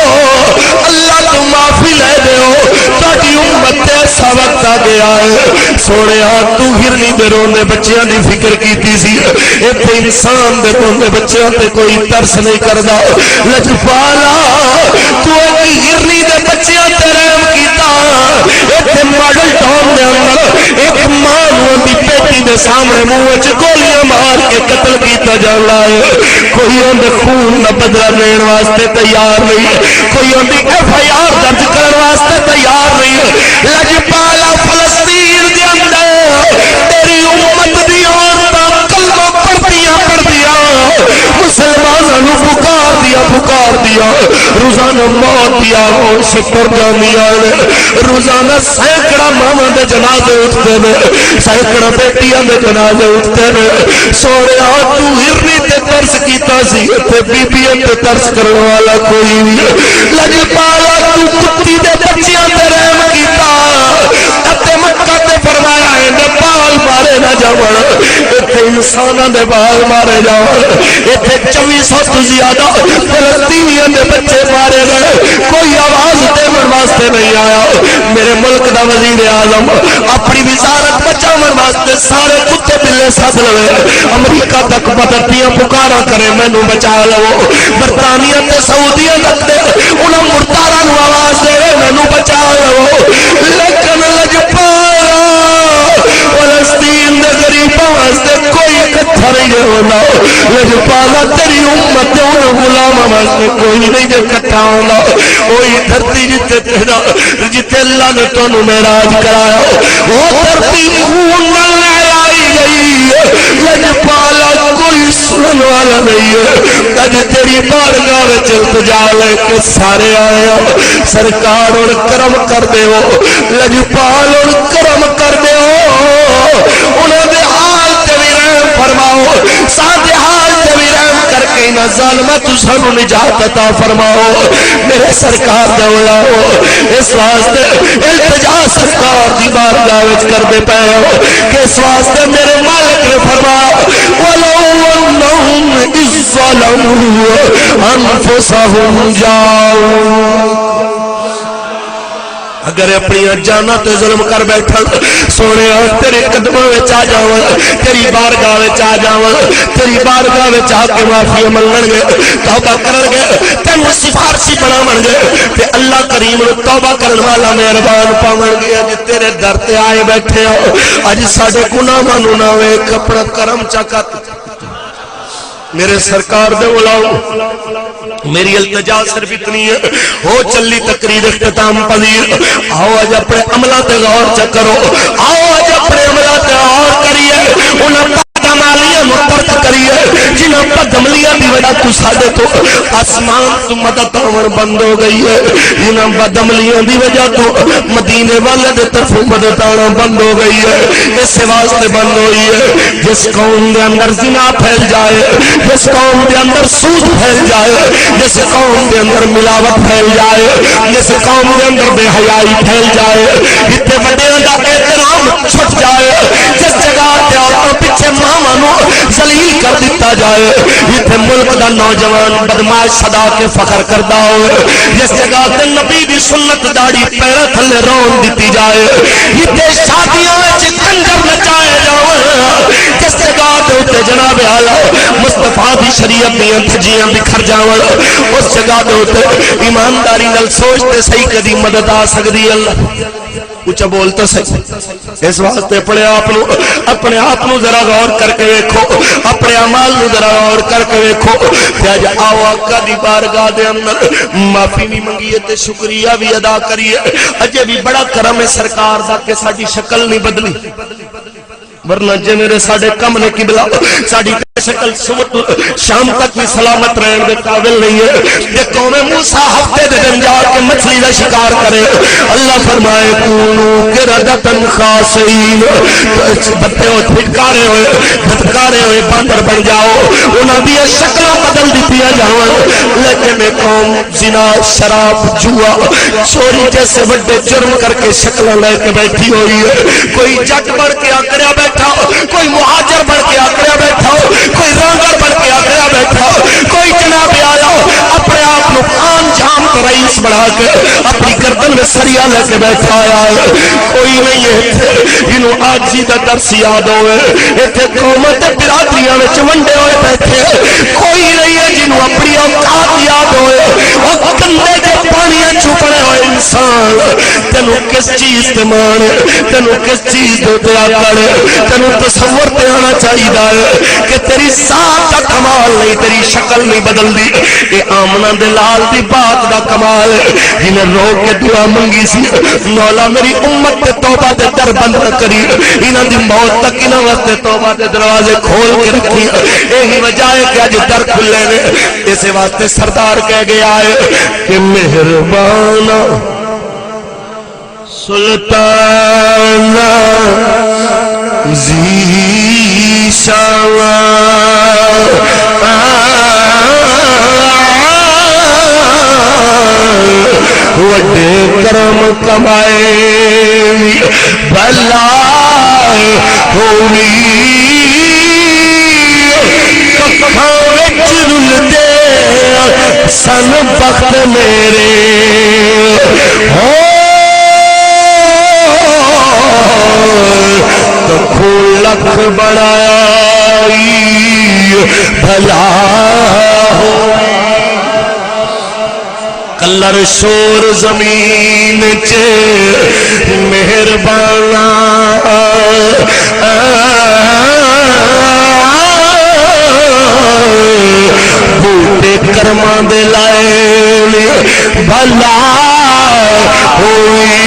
Speaker 1: اللہ تو معافی لے دیو تہاڈی امت تے ایسا وقت آ گیا ہے سونیا تو ہرنی دے روندے بچیاں دی فکر کیتی سی ایتھے انسان دے روندے بچیاں تے کوئی ترس نہیں کردا لجپالا تو ہرنی دے بچیاں تے رحم کیتا ایتھے ماڈل ٹاؤن دے اندر ایک ماں نوں دی بیٹی دے سامنے منہ وچ گولیاں مار کے قتل کیتا جاندا ہے کوئی اندے خون دا بدلہ لین واسطے تیار نہیں کوئی اندی ایف آئی آر درج کرن واسطے تیار نہیں لجپالا فلسطین دے اندر تیری امت دی عورتاں کلمہ پڑھدیاں مسلماناں نوں پکار دیا روزانہ موت دی آواز سے پڑ جاندیاں روزانہ سینکڑا ماواں دے جنازے اٹھتے ہیں سینکڑا بیٹیاں دے جنازے اٹھتے ہیں سونیا تو ہرنی تے ترس کیتا سی تے بیبیاں تے ترس کرن والا کوئی نہیں لجپالا تو کتی دے بچیاں تے رحم کیتا تے مکہ تے فرمایا ہے بال مارے نہ جاون ایتھے انساناں دے بال مارے جاون ایتھے 2400 تو زیادہ فلسطینیاں دے بچے مارے گئے کوئی آواز دیون واسطے نہیں آیا میرے ملک دا وزیر اعظم اپنی وزارت بچاون واسطے سارے کتے بلے سد لوے امریکہ تک مددیاں پکارا کرے مینوں بچا لو برطانیہ تے سعودیہ تک دے انہاں مرداراں نوں آواز دے مینوں بچا لو لیکن لجپالا فلسطین دے غریباں واسطے کوئی اکٹھا نہیں ہونا
Speaker 2: لجپالا تیری امت ان غلام واسطے کوئی نہیں جو کٹھا ہونا وہی دھرتی جتے تیرا جتے اللہ نے تو معراج کرایا وہ دھرتی خون نہ لائی گئی لجپالا کوئی سنن والا نہیں ہے اج تیری بارگاہ وچ التجا لے کے سارے آئے سرکار اور کرم کر دیو لجپال اور کرم کر دیو انہاں دے حال تے وی رحم فرماؤ ساڈے حال تے وی رحم کر کے نہ ظالمہ تو سانو نجات عطا فرماؤ میرے سرکار دے اولاؤ اس واسطے التجا سرکار دی بارگاہ وچ کر دے پے ہو کہ اس واسطے میرے مالک نے فرمایا ولو انہم اذ ظلموا انفسہم جاؤ اگر اپنی جانا تے ظلم کر بیٹھا سونے تیرے قدموں وچ آ جاواں تیری بارگاہ وچ آ جاواں تیری بارگاہ وچ آ کے معافی منگن گے توبہ کرن گے تینوں سفارشی بناون گے تے اللہ کریم نو توبہ کرن والا مہربان پاون گے اج تیرے در تے آئے بیٹھے ہو اج ساڈے گناہاں نو نہ ویکھ اپنا کرم چکت میرے سرکار دے اولاؤ میری التجا صرف اتنی ہے ہو چلی تقریر اختتام پذیر آؤ اج اپنے عملہ تے غور چکرو آؤ اج اپنے عملہ تے غور کریے انہاں بدعمالیاں مطرد کریے جنہاں بدعملیاں دی وجہ تو ساڈے تو آسمان تو مدد آون بند ہو گئی ہے جنہاں بدعملیاں دی وجہ تو مدینے والے دے طرف مدد آنا بند ہو گئی ہے اس واسطے بند ہوئی ہے جس قوم دے اندر زنا پھیل جائے جس قوم دے اندر سود پھیل جائے جس قوم دے اندر ملاوٹ پھیل جائے جس قوم دے اندر بے حیائی پھیل جائے اتنے بڑے دا احترام چھٹ جائے جس جگہ تے عورتوں پیچھے ماما نو ذلیل کر دیتا جائے اتنے ملک دا نوجوان بدماش صدا کے فخر کردا ہوئے جس جگہ تے نبی دی سنت داڑھی پیر تھلے رون دیتی جائے اتنے شادیاں وچ کنجر نچائے جاؤ جس جگہ تے جناب اعلی مصطفیٰ دی شریعت دیاں دھجیاں بکھر جاون اس جگہ تے ایمانداری نال سوچتے صحیح کدی مدد آ سکدی اللہ اچھا بولتا صحیح اس واسطے اپنے آپ نو ذرا غور کر کے ویکھو اپنے اعمال نو ذرا غور کر کے ویکھو تے اج آو آقا دی بارگاہ دے اندر معافی بھی منگیے تے شکریہ بھی ادا کریے اجے بھی بڑا کرم ہے سرکار دا کہ ساڈی شکل نہیں بدلی ورنہ جے میرے ساڈے کم نے قبلہ ساڈی شکل صبح شام تک بھی سلامت رہن دے قابل نہیں ہے یہ قوم موسیٰ ہفتے دے دن جا کے مچھلی دا شکار کرے اللہ فرمائے کونو قردتن خاسئین بتے ہو دھتکارے ہوئے باندر بن جاؤ انہاں دی شکلہ بدل دیتیا جاؤں لیکن میں قوم زنا شراب جوا چوری جیسے بڑے جرم کر کے شکلہ لے کے بیٹھی ہوئی ہے کوئی جٹ بڑھ کے آکڑیا بیٹھا کوئی مہاجر بڑھ کے آکڑیا بیٹھا کوئی رانگر بن کے آگیا بیٹھا کوئی جناب آیا اپنے آپ کو خان جام کا رئیس بڑھا کے اپنی گردن میں سریا لے کے بیٹھا آیا ہے کوئی نہیں ہے جنہوں آجی دا درس یاد ہوئے ایتھے قومت برادریاں میں چمنڈے ہوئے بیٹھے کوئی نہیں ہے جنہوں اپنی اوقات یاد ہوئے وہ گندے کے پانیاں چھپڑے ہوئے انسان تینوں کس چیز تے مان تینوں کس چیز دے آکڑ تینوں تصور تے آنا چاہیے کہ تیری ذات کا کمال نہیں تیری شکل نہیں بدل دی یہ آمنہ دلال دی بات دا کمال ہے جنہیں رو کے دعا منگی سی مولا میری امت تے توبہ دے در بند نہ کری انہاں دی موت تک انہاں واسطے توبہ دے دروازے کھول کے رکھی یہی وجہ ہے کہ اج در کھلے نے اس واسطے سردار کہہ گیا ہے کہ مہربان سلطان وڈے کرم کمائے بھلا ہوئی رل دے سن بخت میرے ہو لکھ بڑائی بھلا ہو کلر شور زمین چے مہربانا بھلا ہوئی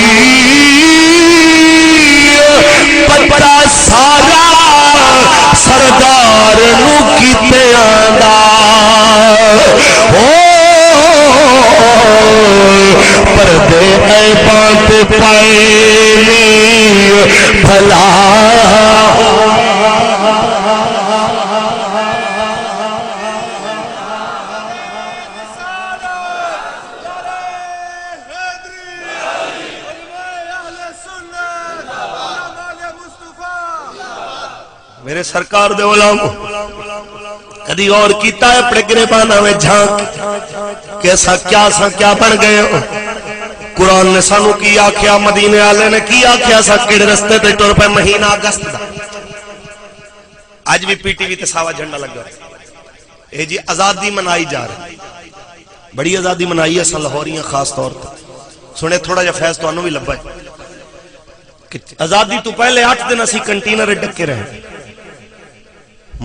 Speaker 2: پتا سارا سردار نو کیتے آندا پردے عیباں تے پائے بھلا
Speaker 1: میرے سرکار دے علماء کدی اور کیتا ہے اپنے گریبانہ میں جھانک کہ ایسا کیا بن گئے ہو قرآن نے سانو کی آکھیا مدینے والے نے کی آکھیا سا کیڑے رستے تے ٹر پے مہینہ اگست دا اج بھی پی ٹی وی تے ساوا جھنڈا لگا اے جی آزادی منائی جا رہی بڑی آزادی منائی ہے اساں لاہوریاں خاص طور تے سنے تھوڑا جا فیض تانوں بھی لبا ہے کہ آزادی تو پہلے 8 دن اسی کنٹینر ڈکے رہے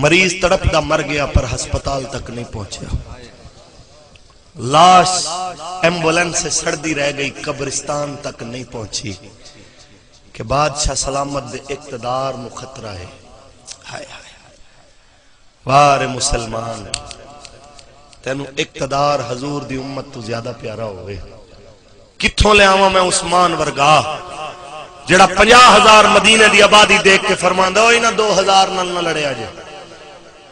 Speaker 1: مریض تڑپدا مر گیا پر ہسپتال تک نہیں پہنچا لاش ایمبولینس سے سڑدی رہ گئی قبرستان تک نہیں پہنچی کہ بادشاہ سلامت دے اقتدار نو خطرہ ہے ہائے ہائے وار مسلمان تینو اقتدار حضور دی امت تو زیادہ پیارا ہوئے کتھوں لے آواں میں عثمان ورگا جڑا 50,000 مدینے دی آبادی دیکھ کے فرماندا ہوئی نہ 2,000 نال نہ لڑیا جے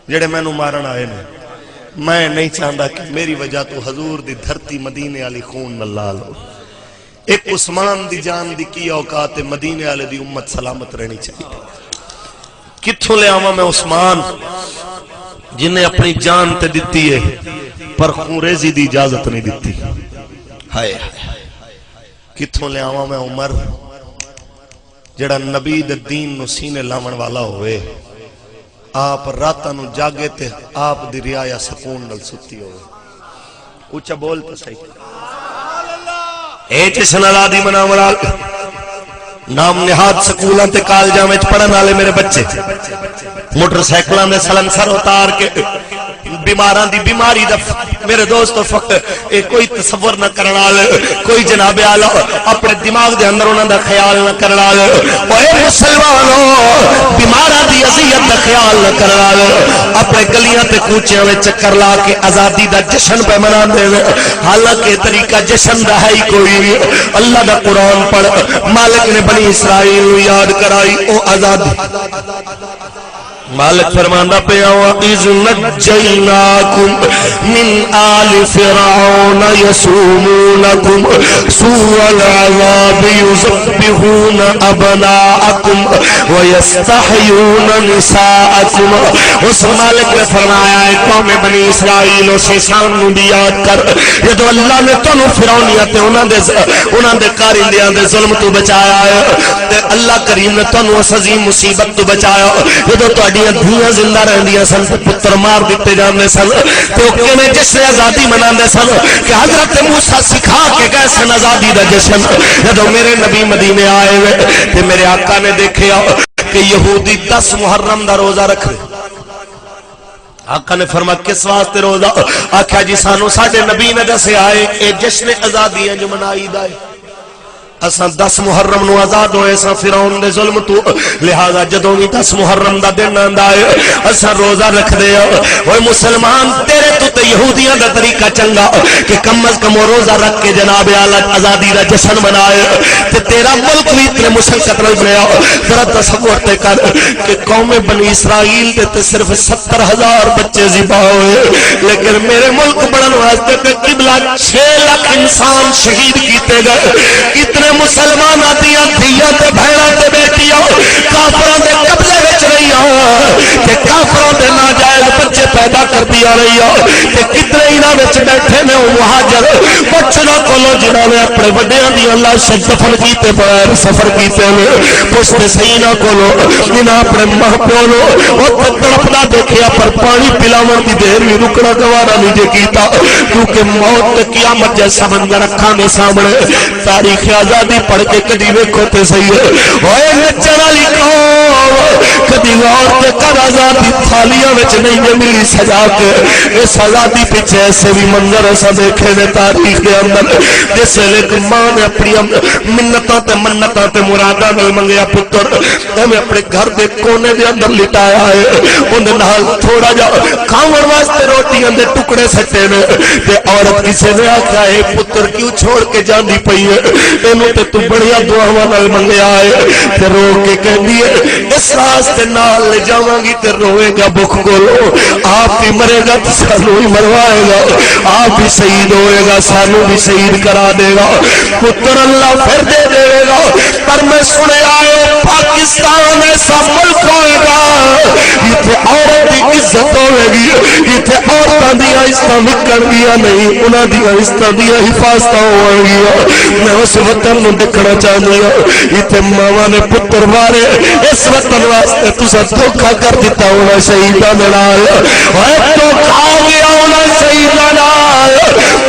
Speaker 1: جڑے میں نو مارن آئے نے میں نہیں چاہتا کہ میری وجہ تو حضور دی دھرتی مدینے والی خون نہ لال ہو ایک عثمان دی جان دی کی اوقات مدینے والے دی امت سلامت رہنی چاہیے کتھوں لے آواں میں عثمان جن نے اپنی جان تے دتی ہے پر خون ریزی دی اجازت نہیں دتی ہائے کتھوں لے آواں میں عمر جڑا نبی دے دین نو سینے لاون والا ہوئے آپ راتاں نو جاگے تے آپ دی رعایا سکون نال ستی ہوئے اونچا بول تو صحیح اے جشن آزادی مناون والے نام نہاد سکولاں تے کالجاں وچ پڑھن والے میرے بچے موٹر سائیکلاں دے سلنسر اتار کے بیماراں دی بیماری دا میرے دوستو کوئی تصور نہ کرنا کوئی جناب اعلی اپنے دماغ دے اندر انہاں دا خیال نہ کرنا اوے مسلمانوں بیماراں دی اذیت دا خیال نہ کرنا اپنے گلیاں تے کوچیاں وچ چکر لا کے آزادی دا جشن پہ مناندے حالانکہ طریقہ جشن دا ہے ہی کوئی اللہ دا قرآن پڑھ مالک نے بنی اسرائیل نو یاد کرائی او آزادی مالک فرماندہ پہ وَإِذْ نَجَّيْنَاكُمْ مِنْ آلِ فِرْعَوْنَ يَسُومُونَكُمْ سُوءَ الْعَذَابِ يُذَبِّحُونَ أَبْنَاءَكُمْ وَيَسْتَحْيُونَ نِسَاءَكُمْ اس مالک نے فرمایا ہے قوم بنی اسرائیل سے سامنے بھی یاد کر یہ تو اللہ نے تنو فرعونیت انہاں دے کارندیاں دے ظلم تو بچایا ہے اللہ کریم نے تنو اس عظیم مصیبت تو بچایا یہ تو دھیاں زندہ رہندیاں سن پتر مار دیتے جاندے سن تو کیویں جشن آزادی مناندے سن کہ حضرت موسیٰ سکھا کے گئے سن آزادی دا جشن جدوں میرے نبی مدینے آئے ہوئے تے میرے آقا نے دیکھیا کہ یہودی 10 محرم دا روزہ رکھ رہے آقا نے فرمایا کس واسطے روزہ آکھیا جی سانو ساڈے نبی نے دسیا ہے اے جشن آزادی ہے جو منائی دا ہے اساں 10 محرم نو آزاد ہوئے اساں فرعون دے ظلم تو لہذا جدوں بھی 10 محرم دا دن آندا ہے اساں روزہ رکھ دے اوے مسلمان تیرے تو یہودیاں دا طریقہ چنگا کہ کم از کم روزہ رکھ کے جناب اعلی آزادی دا جشن منائے تے تیرا ملک بھی اتنے مشقت نہ بنیا ذرا تصور تے کر کہ قوم بنی اسرائیل تے صرف 70,000 بچے ذبح ہوئے لیکن میرے ملک بڑھن واسطے تے قبلہ 6 لاکھ انسان شہید کیتے گئے کتنے مسلمان دیا دیا تے بہنا تے بیٹیاں کافروں دے قبضے وچ رہی تے کافروں دے ناجائز بچے پیدا کر دیا رہی تے کتنے انہاں وچ بیٹھے نے مہاجر بچنا کولو جنہاں نے اپنے وڈیاں دی اللہ سے دفن کیتے بغیر سفر کیتے نے پشت سینہ کولو انہاں اپنے ماں پیو او تڑپدا دیکھیا پر پانی پلاون دی دیر بھی رکنا گوارا نہیں جے کیتا کیونکہ موت تے قیامت جیسا منظر اکھاں دے سامنے تاریخ آزادی پڑھ کے کدی ویکھو تے صحیح ہے اوئے نچن والی قوم کدی غور تے کر
Speaker 2: آزادی تھالیاں وچ نہیں جو ملی سجا کے اس آزادی پیچھے ایسے بھی منظر ایسا دیکھے نے تاریخ کے اندر جس ویلے ایک ماں نے اپنی منتاں تے منتاں تے مراداں نال منگیا پتر میں اپنے گھر دے کونے دے اندر لٹایا ہے اون نال تھوڑا جا کھاون واسطے روٹیاں دے ٹکڑے سٹے نے تے عورت کسے نے آکھیا اے پتر کیوں چھوڑ کے جاندی پئی ہے اینو تے تو بڑیاں دعاواں نال منگیا ہے تے رو کے کہندی ہے اس راستے نال لے جاواں گی تے روے گا بھوک کولو آپ بھی مرے گا تے سانو ہی مروائے گا آپ بھی شہید ہوئے گا سانو بھی شہید کرا دے گا پتر اللہ پھر دے دے گا پر میں سنے آئے پاکستان ایسا ملک ہوئے گا یہ عورت کی عزت ہوئے گی یہ عورتاں دیا عزتاں وکن گیا نہیں انہاں دیا عزتاں دیا حفاظتاں ہوئے گیا میں اس وطن نو دکھنا چاہنی ہوں یہ ماما نے پتر مارے اس وطن واسطے تسا دھوکا کر دیتا ہونا شہیداں نال اوے دھوکا ہو گیا ہونا شہیداں نال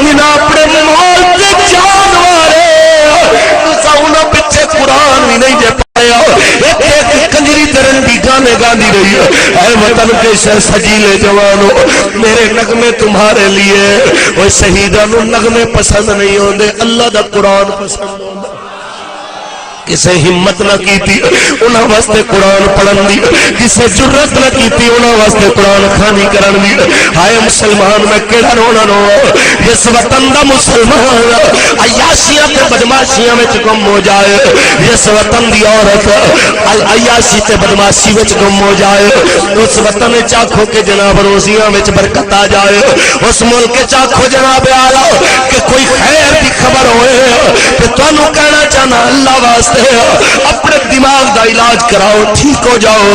Speaker 2: انہاں اپنے مال تے جان مارے تسا انہاں پیچھے قرآن بھی نہیں دے پایا ایک کنجری درندی گانے گاندی رہی ہے اے وطن کے سجیلے جوانو میرے نغمے تمہارے لیے وہ شہیداں نو نغمے پسند نہیں ہوندے اللہ دا قرآن پسند ہوندا کسے ہمت نہ کیتی انہاں واسطے قرآن پڑھن دی کسے جرت نہ کیتی انہاں واسطے قرآن خانی کرن دی ہائے مسلمان میں کیڑا رونا رو جس وطن دا مسلمان عیاشیاں تے بدماشیاں وچ گم ہو جائے جس وطن دی عورت عیاشی تے بدماشی وچ گم ہو جائے اس وطن چاکھو کہ جناب روزیاں وچ برکت آ جائے اس ملک چاکھو جناب اعلی کہ کوئی خیر دی خبر ہوئے کہ تانوں کہنا چاہنا اللہ واسطے اپنے دماغ دا علاج کراؤ ٹھیک ہو جاؤ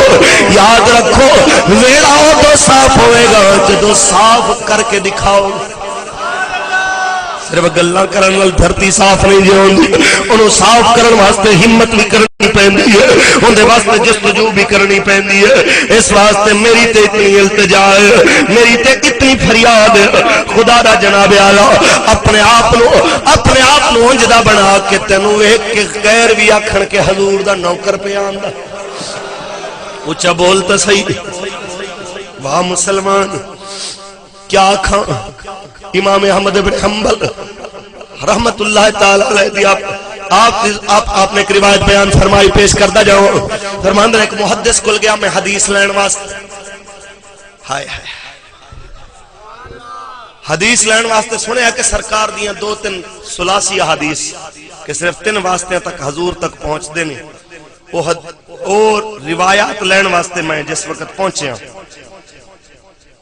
Speaker 2: یاد رکھو ویڑا ہو تو صاف ہوئے گا جدو صاف کر کے دکھاؤ صرف گلاں کرن نال دھرتی صاف نہیں جی ہوندی انہوں صاف کرن واسطے ہمت بھی کرنی پیندی ہے اندے واسطے جستجو بھی کرنی پیندی ہے اس واسطے میری تے اتنی التجا ہے میری تے اتنی فریاد ہے خدا دا جناب اعلی اپنے آپ نو انجدا بنا کے تینوں ایک کے غیر بھی آکھن کے حضور دا نوکر پہ آندا اچھا بولتا صحیح واہ مسلمان کیا کھاں امام احمد بن حنبل رحمت اللہ تعالی علیہ دی آپ نے ایک روایت بیان فرمائی پیش کرتا جاؤ فرماندہ ایک محدث کل گیا میں حدیث لین واسطے ہائے ہائے حدیث لین واسطے سنے ہے کہ سرکار دیاں 2-3 ثلاثی حدیث کہ صرف 3 واسطے تک حضور تک پہنچ دینے اور روایات لین واسطے میں جس وقت پہنچے ہیں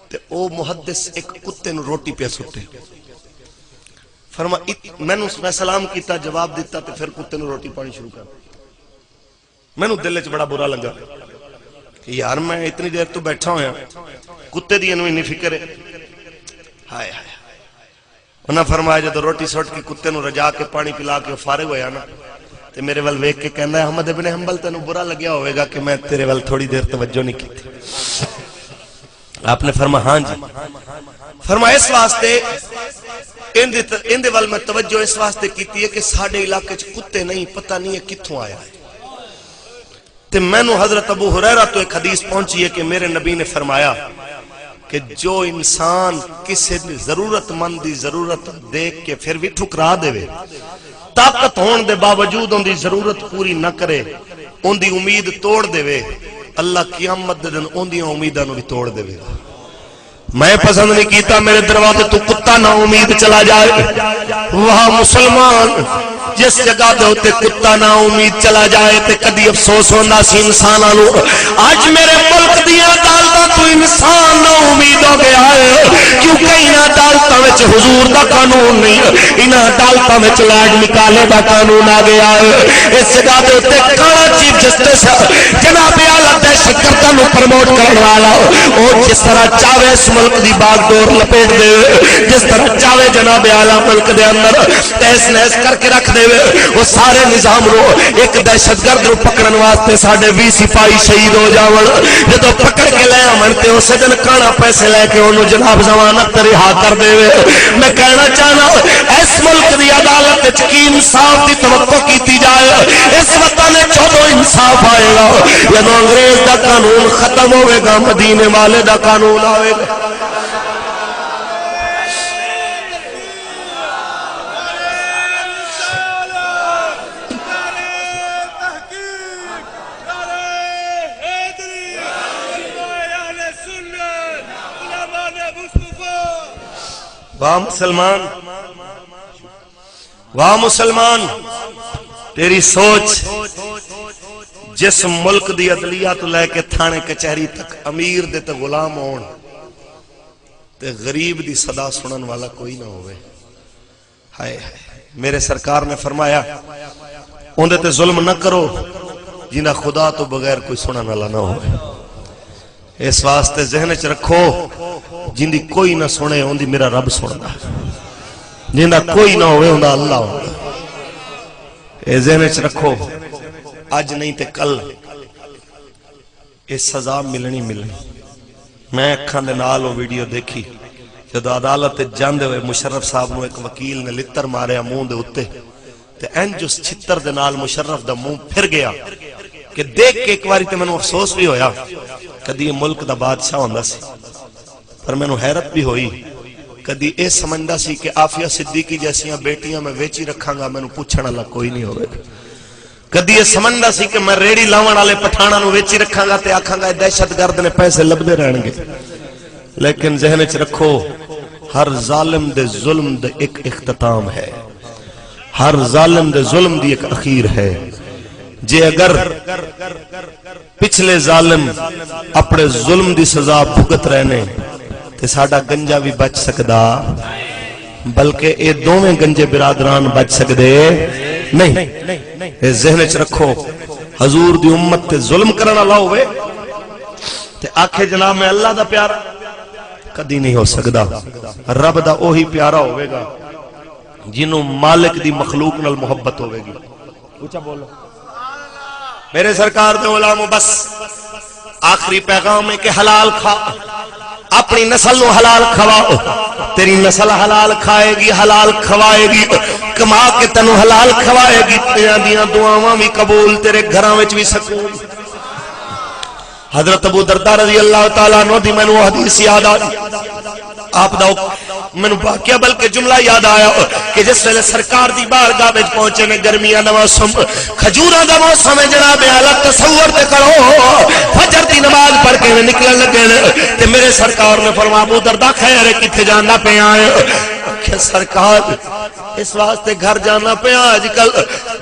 Speaker 2: تے او محدث ایک کتے نو روٹی پہ سٹے فرما میں سلام کیتا جواب دیتا تے پھر کتے نو روٹی پانی شروع کر میں نو دل وچ بڑا برا لگا کہ یار میں اتنی دیر تو بیٹھا ہویا کتے دی انو اتنی فکر ہے ہائے ہائے انہاں فرمایا جدو روٹی سٹ کے کتے نو رجا کے پانی پلا کے فارغ ہویا نا تے میرے ول ویکھ کے کہندا ہے احمد ابن حنبل تینوں برا لگیا ہوئے گا کہ میں تیرے ول تھوڑی دیر توجہ نہیں کی آپ نے فرمایا ہاں جی فرمایا اس واسطے اندے وال میں توجہ اس واسطے کیتی ہے کہ ساڑھے علاقے چ کتے نہیں پتہ نہیں ہے کتھوں آیا ہے تے میں نو حضرت ابو ہریرہ تو ایک حدیث پہنچی ہے کہ میرے نبی نے فرمایا کہ جو انسان کسی ضرورت مند دی ضرورت دیکھ کے پھر بھی ٹھکرا دے طاقت ہون دے باوجود ان دی ضرورت پوری نہ کرے ان دی امید توڑ دے اللہ قیامت دن ان دی امیداں نو بھی توڑ دے میں پسند نہیں کیتا میرے دروازے تو کتا نہ امید چلا جائے وہاں مسلمان جس جگہ دے ہوتے کتا نہ امید چلا جائے تے کدی افسوس ہونا سی انساناں نو آج میرے ملک دیاں عدالتاں تو انسان نہ امید ہو گیا ہے کیونکہ انہاں عدالتاں وچ حضور دا قانون نہیں انہاں عدالتاں وچ لاڈ نکالے دا قانون آ گیا ہے اس جگہ دے ہوتے کالا چیف جسٹس جناب اعلی دہشت گرداں نو پروموٹ کرن والا او جس طرح چاہے اس ملک دی باغ ڈور لپیٹ دے جس طرح چاہے جناب اعلی ملک دے اندر تیس نیس کر کے رکھ دے وہ سارے نظام رو ایک دہشت گرد رو پکڑن واسطے ساڑھے 20 سپاہی شہید ہو جاون جدو پکڑ کے لے آمن تے اسے دن کانا پیسے لے کے انہوں جناب ضمانت رہا کر دے میں کہنا چاہنا اس ملک دی عدالت وچ کی انصاف دی توقع کیتی جائے اس وطن وچ جو انصاف آئے گا جدوں انگریز دا قانون ختم ہوے گا مدینے والے دا قانون آئے گا
Speaker 1: واہ مسلمان واہ مسلمان تیری سوچ جس ملک دی عدلیہ تو لے کے تھانے کچہری تک امیر دے تے غلام ہون تے غریب دی صدا سنن والا کوئی نہ ہوئے ہائے میرے سرکار نے فرمایا اندے تے ظلم نہ کرو جنہ خدا تو بغیر کوئی سنن والا نہ ہوئے اس واسطے ذہن چ رکھو جن دی کوئی نہ سنے ان دی میرا رب سندا جن دا کوئی نہ ہوئے ان دا اللہ ہوگا اے ذہن چ رکھو اج نہیں تے کل اس سزا ملنی میں اکھاں دے نال وہ ویڈیو دیکھی جدو عدالت جاندے ہوئے مشرف صاحب نو ایک وکیل نے لتر ماریا منہ دے اوتے تے انج اس چھتر دے نال مشرف دا منہ پھر گیا کہ دیکھ کے ایک باری تے مینوں افسوس بھی ہویا کدی یہ ملک دا بادشاہ ہوندا سی پر مینوں حیرت بھی ہوئی کدی اے سمجھدا سی کہ عافیہ صدیقی جیسیاں بیٹیاں میں ویچی رکھاں گا مینوں پوچھن والا کوئی نہیں ہوے کدی یہ سمجھدا سی کہ میں ریڑی لاون والے پٹھاناں نو ویچی رکھاں گا تے آکھاں گا دہشت گرد نے پیسے لبدے رہن گے لیکن ذہن وچ رکھو ہر ظالم دے ظلم دے ایک اختتام ہے ہر ظالم دے ظلم دی ایک اخیر ہے جے اگر پچھلے ظالم اپنے ظلم دی سزا بھگت رہنے تے ساڈا گنجا بھی بچ سکدا بلکہ اے دوویں گنجے برادران بچ سکدے نہیں اے ذہن وچ رکھو حضور دی امت تے ظلم کرن والا ہوئے تے آکھے جناب میں اللہ دا پیارا کدی نہیں ہو سکدا رب دا اوہی پیارا ہوئے گا جنوں مالک دی مخلوق نال محبت ہوئے گی اونچا بولو میرے سرکار دے غلاموں بس آخری پیغام ہے کہ حلال کھا اپنی نسل نو حلال کھواؤ تیری نسل حلال کھائے گی حلال کھوائے گی کما کے تینوں حلال کھوائے گی تیرے دیاں دعاواں بھی قبول تیرے گھراں وچ بھی سکون حضرت ابو درداء رضی اللہ تعالیٰ عنہ دی مینوں حدیث یاد آ آپ دا مینوں واقعہ بلکہ جملہ یاد آیا کہ جس ویلے سرکار دی بارگاہ وچ پہنچے نے گرمیاں دا موسم کھجوراں دا موسم ہے جناب اعلی تصور تے کرو فجر دی نماز پڑھ کے نکلن لگے تے میرے سرکار نے فرمایا ابو درداء خیر ہے کتے جانا پیا ہے کہ سرکار اس واسطے گھر جانا پیا اج کل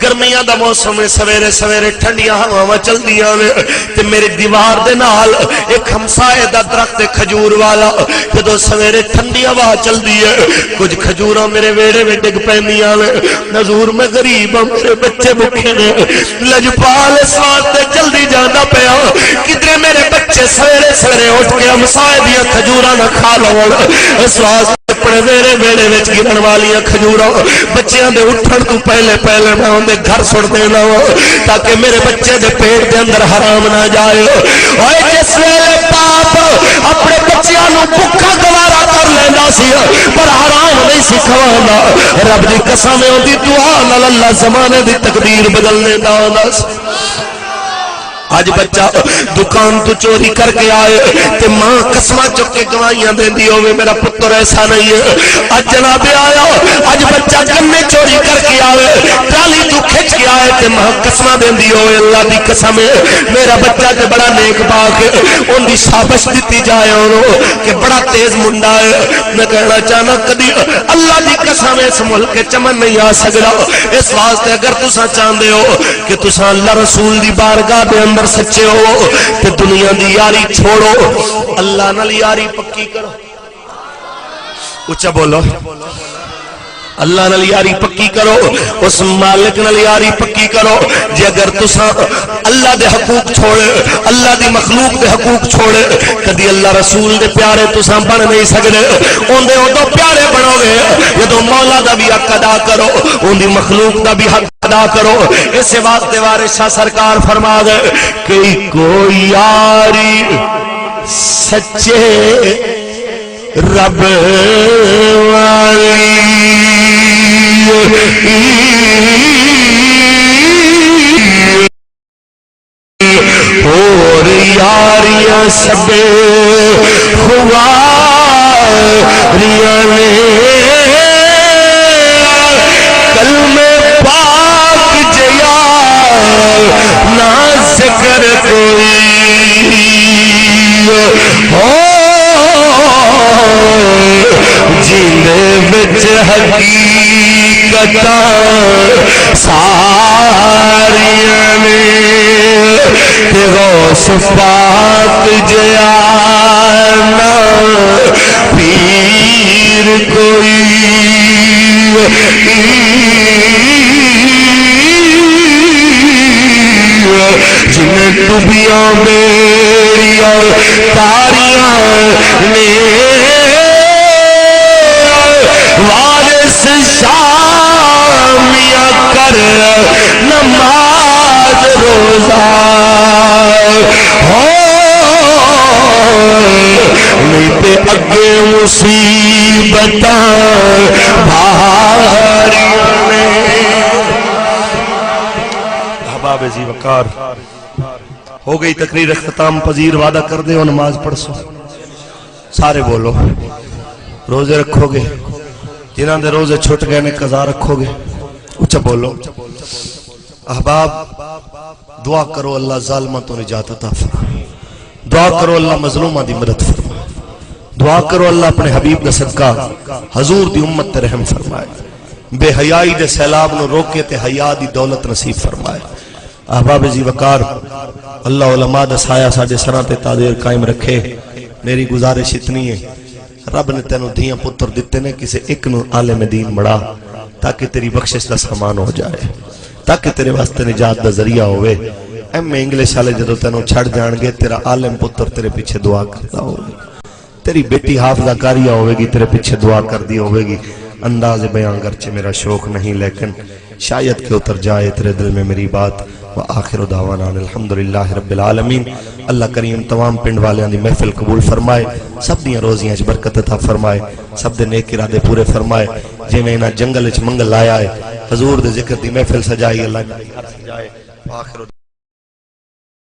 Speaker 1: گرمیاں دا موسم ہے سویرے سویرے ٹھنڈیاں ہواواں چلدیاں نے تے میری دیوار دے نال ایک ہمسائے دا درخت کھجور والا جدوں سویرے ٹھنڈی ہوا چلدی ہے کچھ کھجوراں میرے ویڑے وچ ڈگ پیندیاں نے حضور میں غریب ہوں میرے بچے بھوکے نے لجپال اس واسطے جلدی جانا پیا کدھر میرے بچے سویرے سویرے اٹھ کے ہمسائے دیاں کھجوراں نہ کھا لون اس واسطے اپنے ویڑے ویڑے وچ گرن والیاں کھجوراں بچیاں دے اٹھن تو پہلے پہلے میں ان دے گھر سٹ دینا تاکہ میرے بچے دے پیٹ دے اندر حرام نہ جائے اوے جس ویلے باپ اپنے بچیاں نو بھوکا گوارا کر لیندا سی پر حرام نہیں سی کھواندا رب دی قسم ہے اودی دعا نال اللہ زمانے دی تقدیر بدل دیندا ہوندا سی آج بچہ دکان تو چوری کر کے آئے تے ماں قسمہ چک کے گوائیاں دیندی ہوئے میرا پتر ایسا نہیں ہے آج جناب آیا آج بچہ گنے چوری کر کے آئے ٹرالی تو کھچ کے آئے تے ماں قسمہ دیندی ہوئے اللہ دی قسم ہے میرا بچہ تے بڑا نیک باغ ہے ان دی شابش دیتی جائے انہوں کہ بڑا تیز منڈا ہے میں کہنا چاہنا کدی اللہ دی قسم اس ملک چمن نہیں آ سکتا اس واسطے اگر تساں چاہندے ہو کہ تساں اللہ رسول دی بارگاہ دے اندر سچے ہو تو دنیا دی یاری چھوڑو اللہ نال یاری پکی کرو اچھا بولو اللہ نال یاری پکی کرو اس مالک نال یاری پکی کرو جے اگر تساں اللہ دے حقوق چھوڑے اللہ دی مخلوق دے حقوق چھوڑے کدی اللہ رسول دے پیارے تساں بن نہیں سکدے اون دے اودوں پیارے بنو گے جدوں مولا دا بھی حق ادا کرو اون دی مخلوق دا بھی حق ادا کرو اس واسطے وارث شاہ سرکار فرما دے کہ کوئی یاری سچے
Speaker 2: رب والی اور یاریاں سب خواریاں نے کلمے پاک جیا نہ ذکر کوئی ہو جیندے وچ حقیقت ساریاں نے تے غوث پاک جیا نہ پیر کوئی جن ٹوبیاں میریاں تاریاں نے وارث شامیاں کر نماز روزہ ہو نہیں تے اگے مصیبتاں بھاریاں نے
Speaker 1: احباب ذی وقار ہو گئی تقریر اختتام پذیر وعدہ کر دے اور نماز پڑھ سو سارے بولو روزے رکھو گے جنہاں دے روزے چھٹ گئے نے قضا رکھو گے اچھا بولو احباب دعا کرو اللہ ظالمہ تو نجات عطا فرمائے دعا کرو اللہ مظلومہ دی مدد فرمائے دعا کرو اللہ اپنے حبیب کا صدقہ حضور دی امت تے رحم فرمائے بے حیائی دے سیلاب نو روکے تے حیا دی دولت نصیب فرمائے احباب ذی وقار اللہ علماء دا سایہ ساڈے سراں تے تادیر قائم رکھے میری گزارش اتنی ہے رب نے تینوں دھیاں پتر دیتے نے کسے ایک نو عالم دین بڑا تاکہ تیری بخشش دا سامان ہو جائے تاکہ تیرے واسطے نجات دا ذریعہ ہوئے ایم انگلش والے جدو تینوں چھڑ جان گے تیرا عالم پتر تیرے پیچھے دعا کرتا ہوگی تیری بیٹی حافظہ کاریہ ہوئے گی تیرے پیچھے دعا کر دی ہوئے گی انداز بیان گرچہ میرا شوق نہیں لیکن شاید کہ اتر جائے تیرے دل میں میری بات وآخر دعوانا الحمدللہ رب العالمین اللہ کریم تمام پنڈ والیاں دی محفل قبول فرمائے سب دیاں روزیاں اچ برکت عطا فرمائے سب دے نیک ارادے پورے فرمائے جے میں انہاں جنگل اچ منگل آیا ہے حضور دے ذکر دی محفل سجائی اللہ سجائے وآخر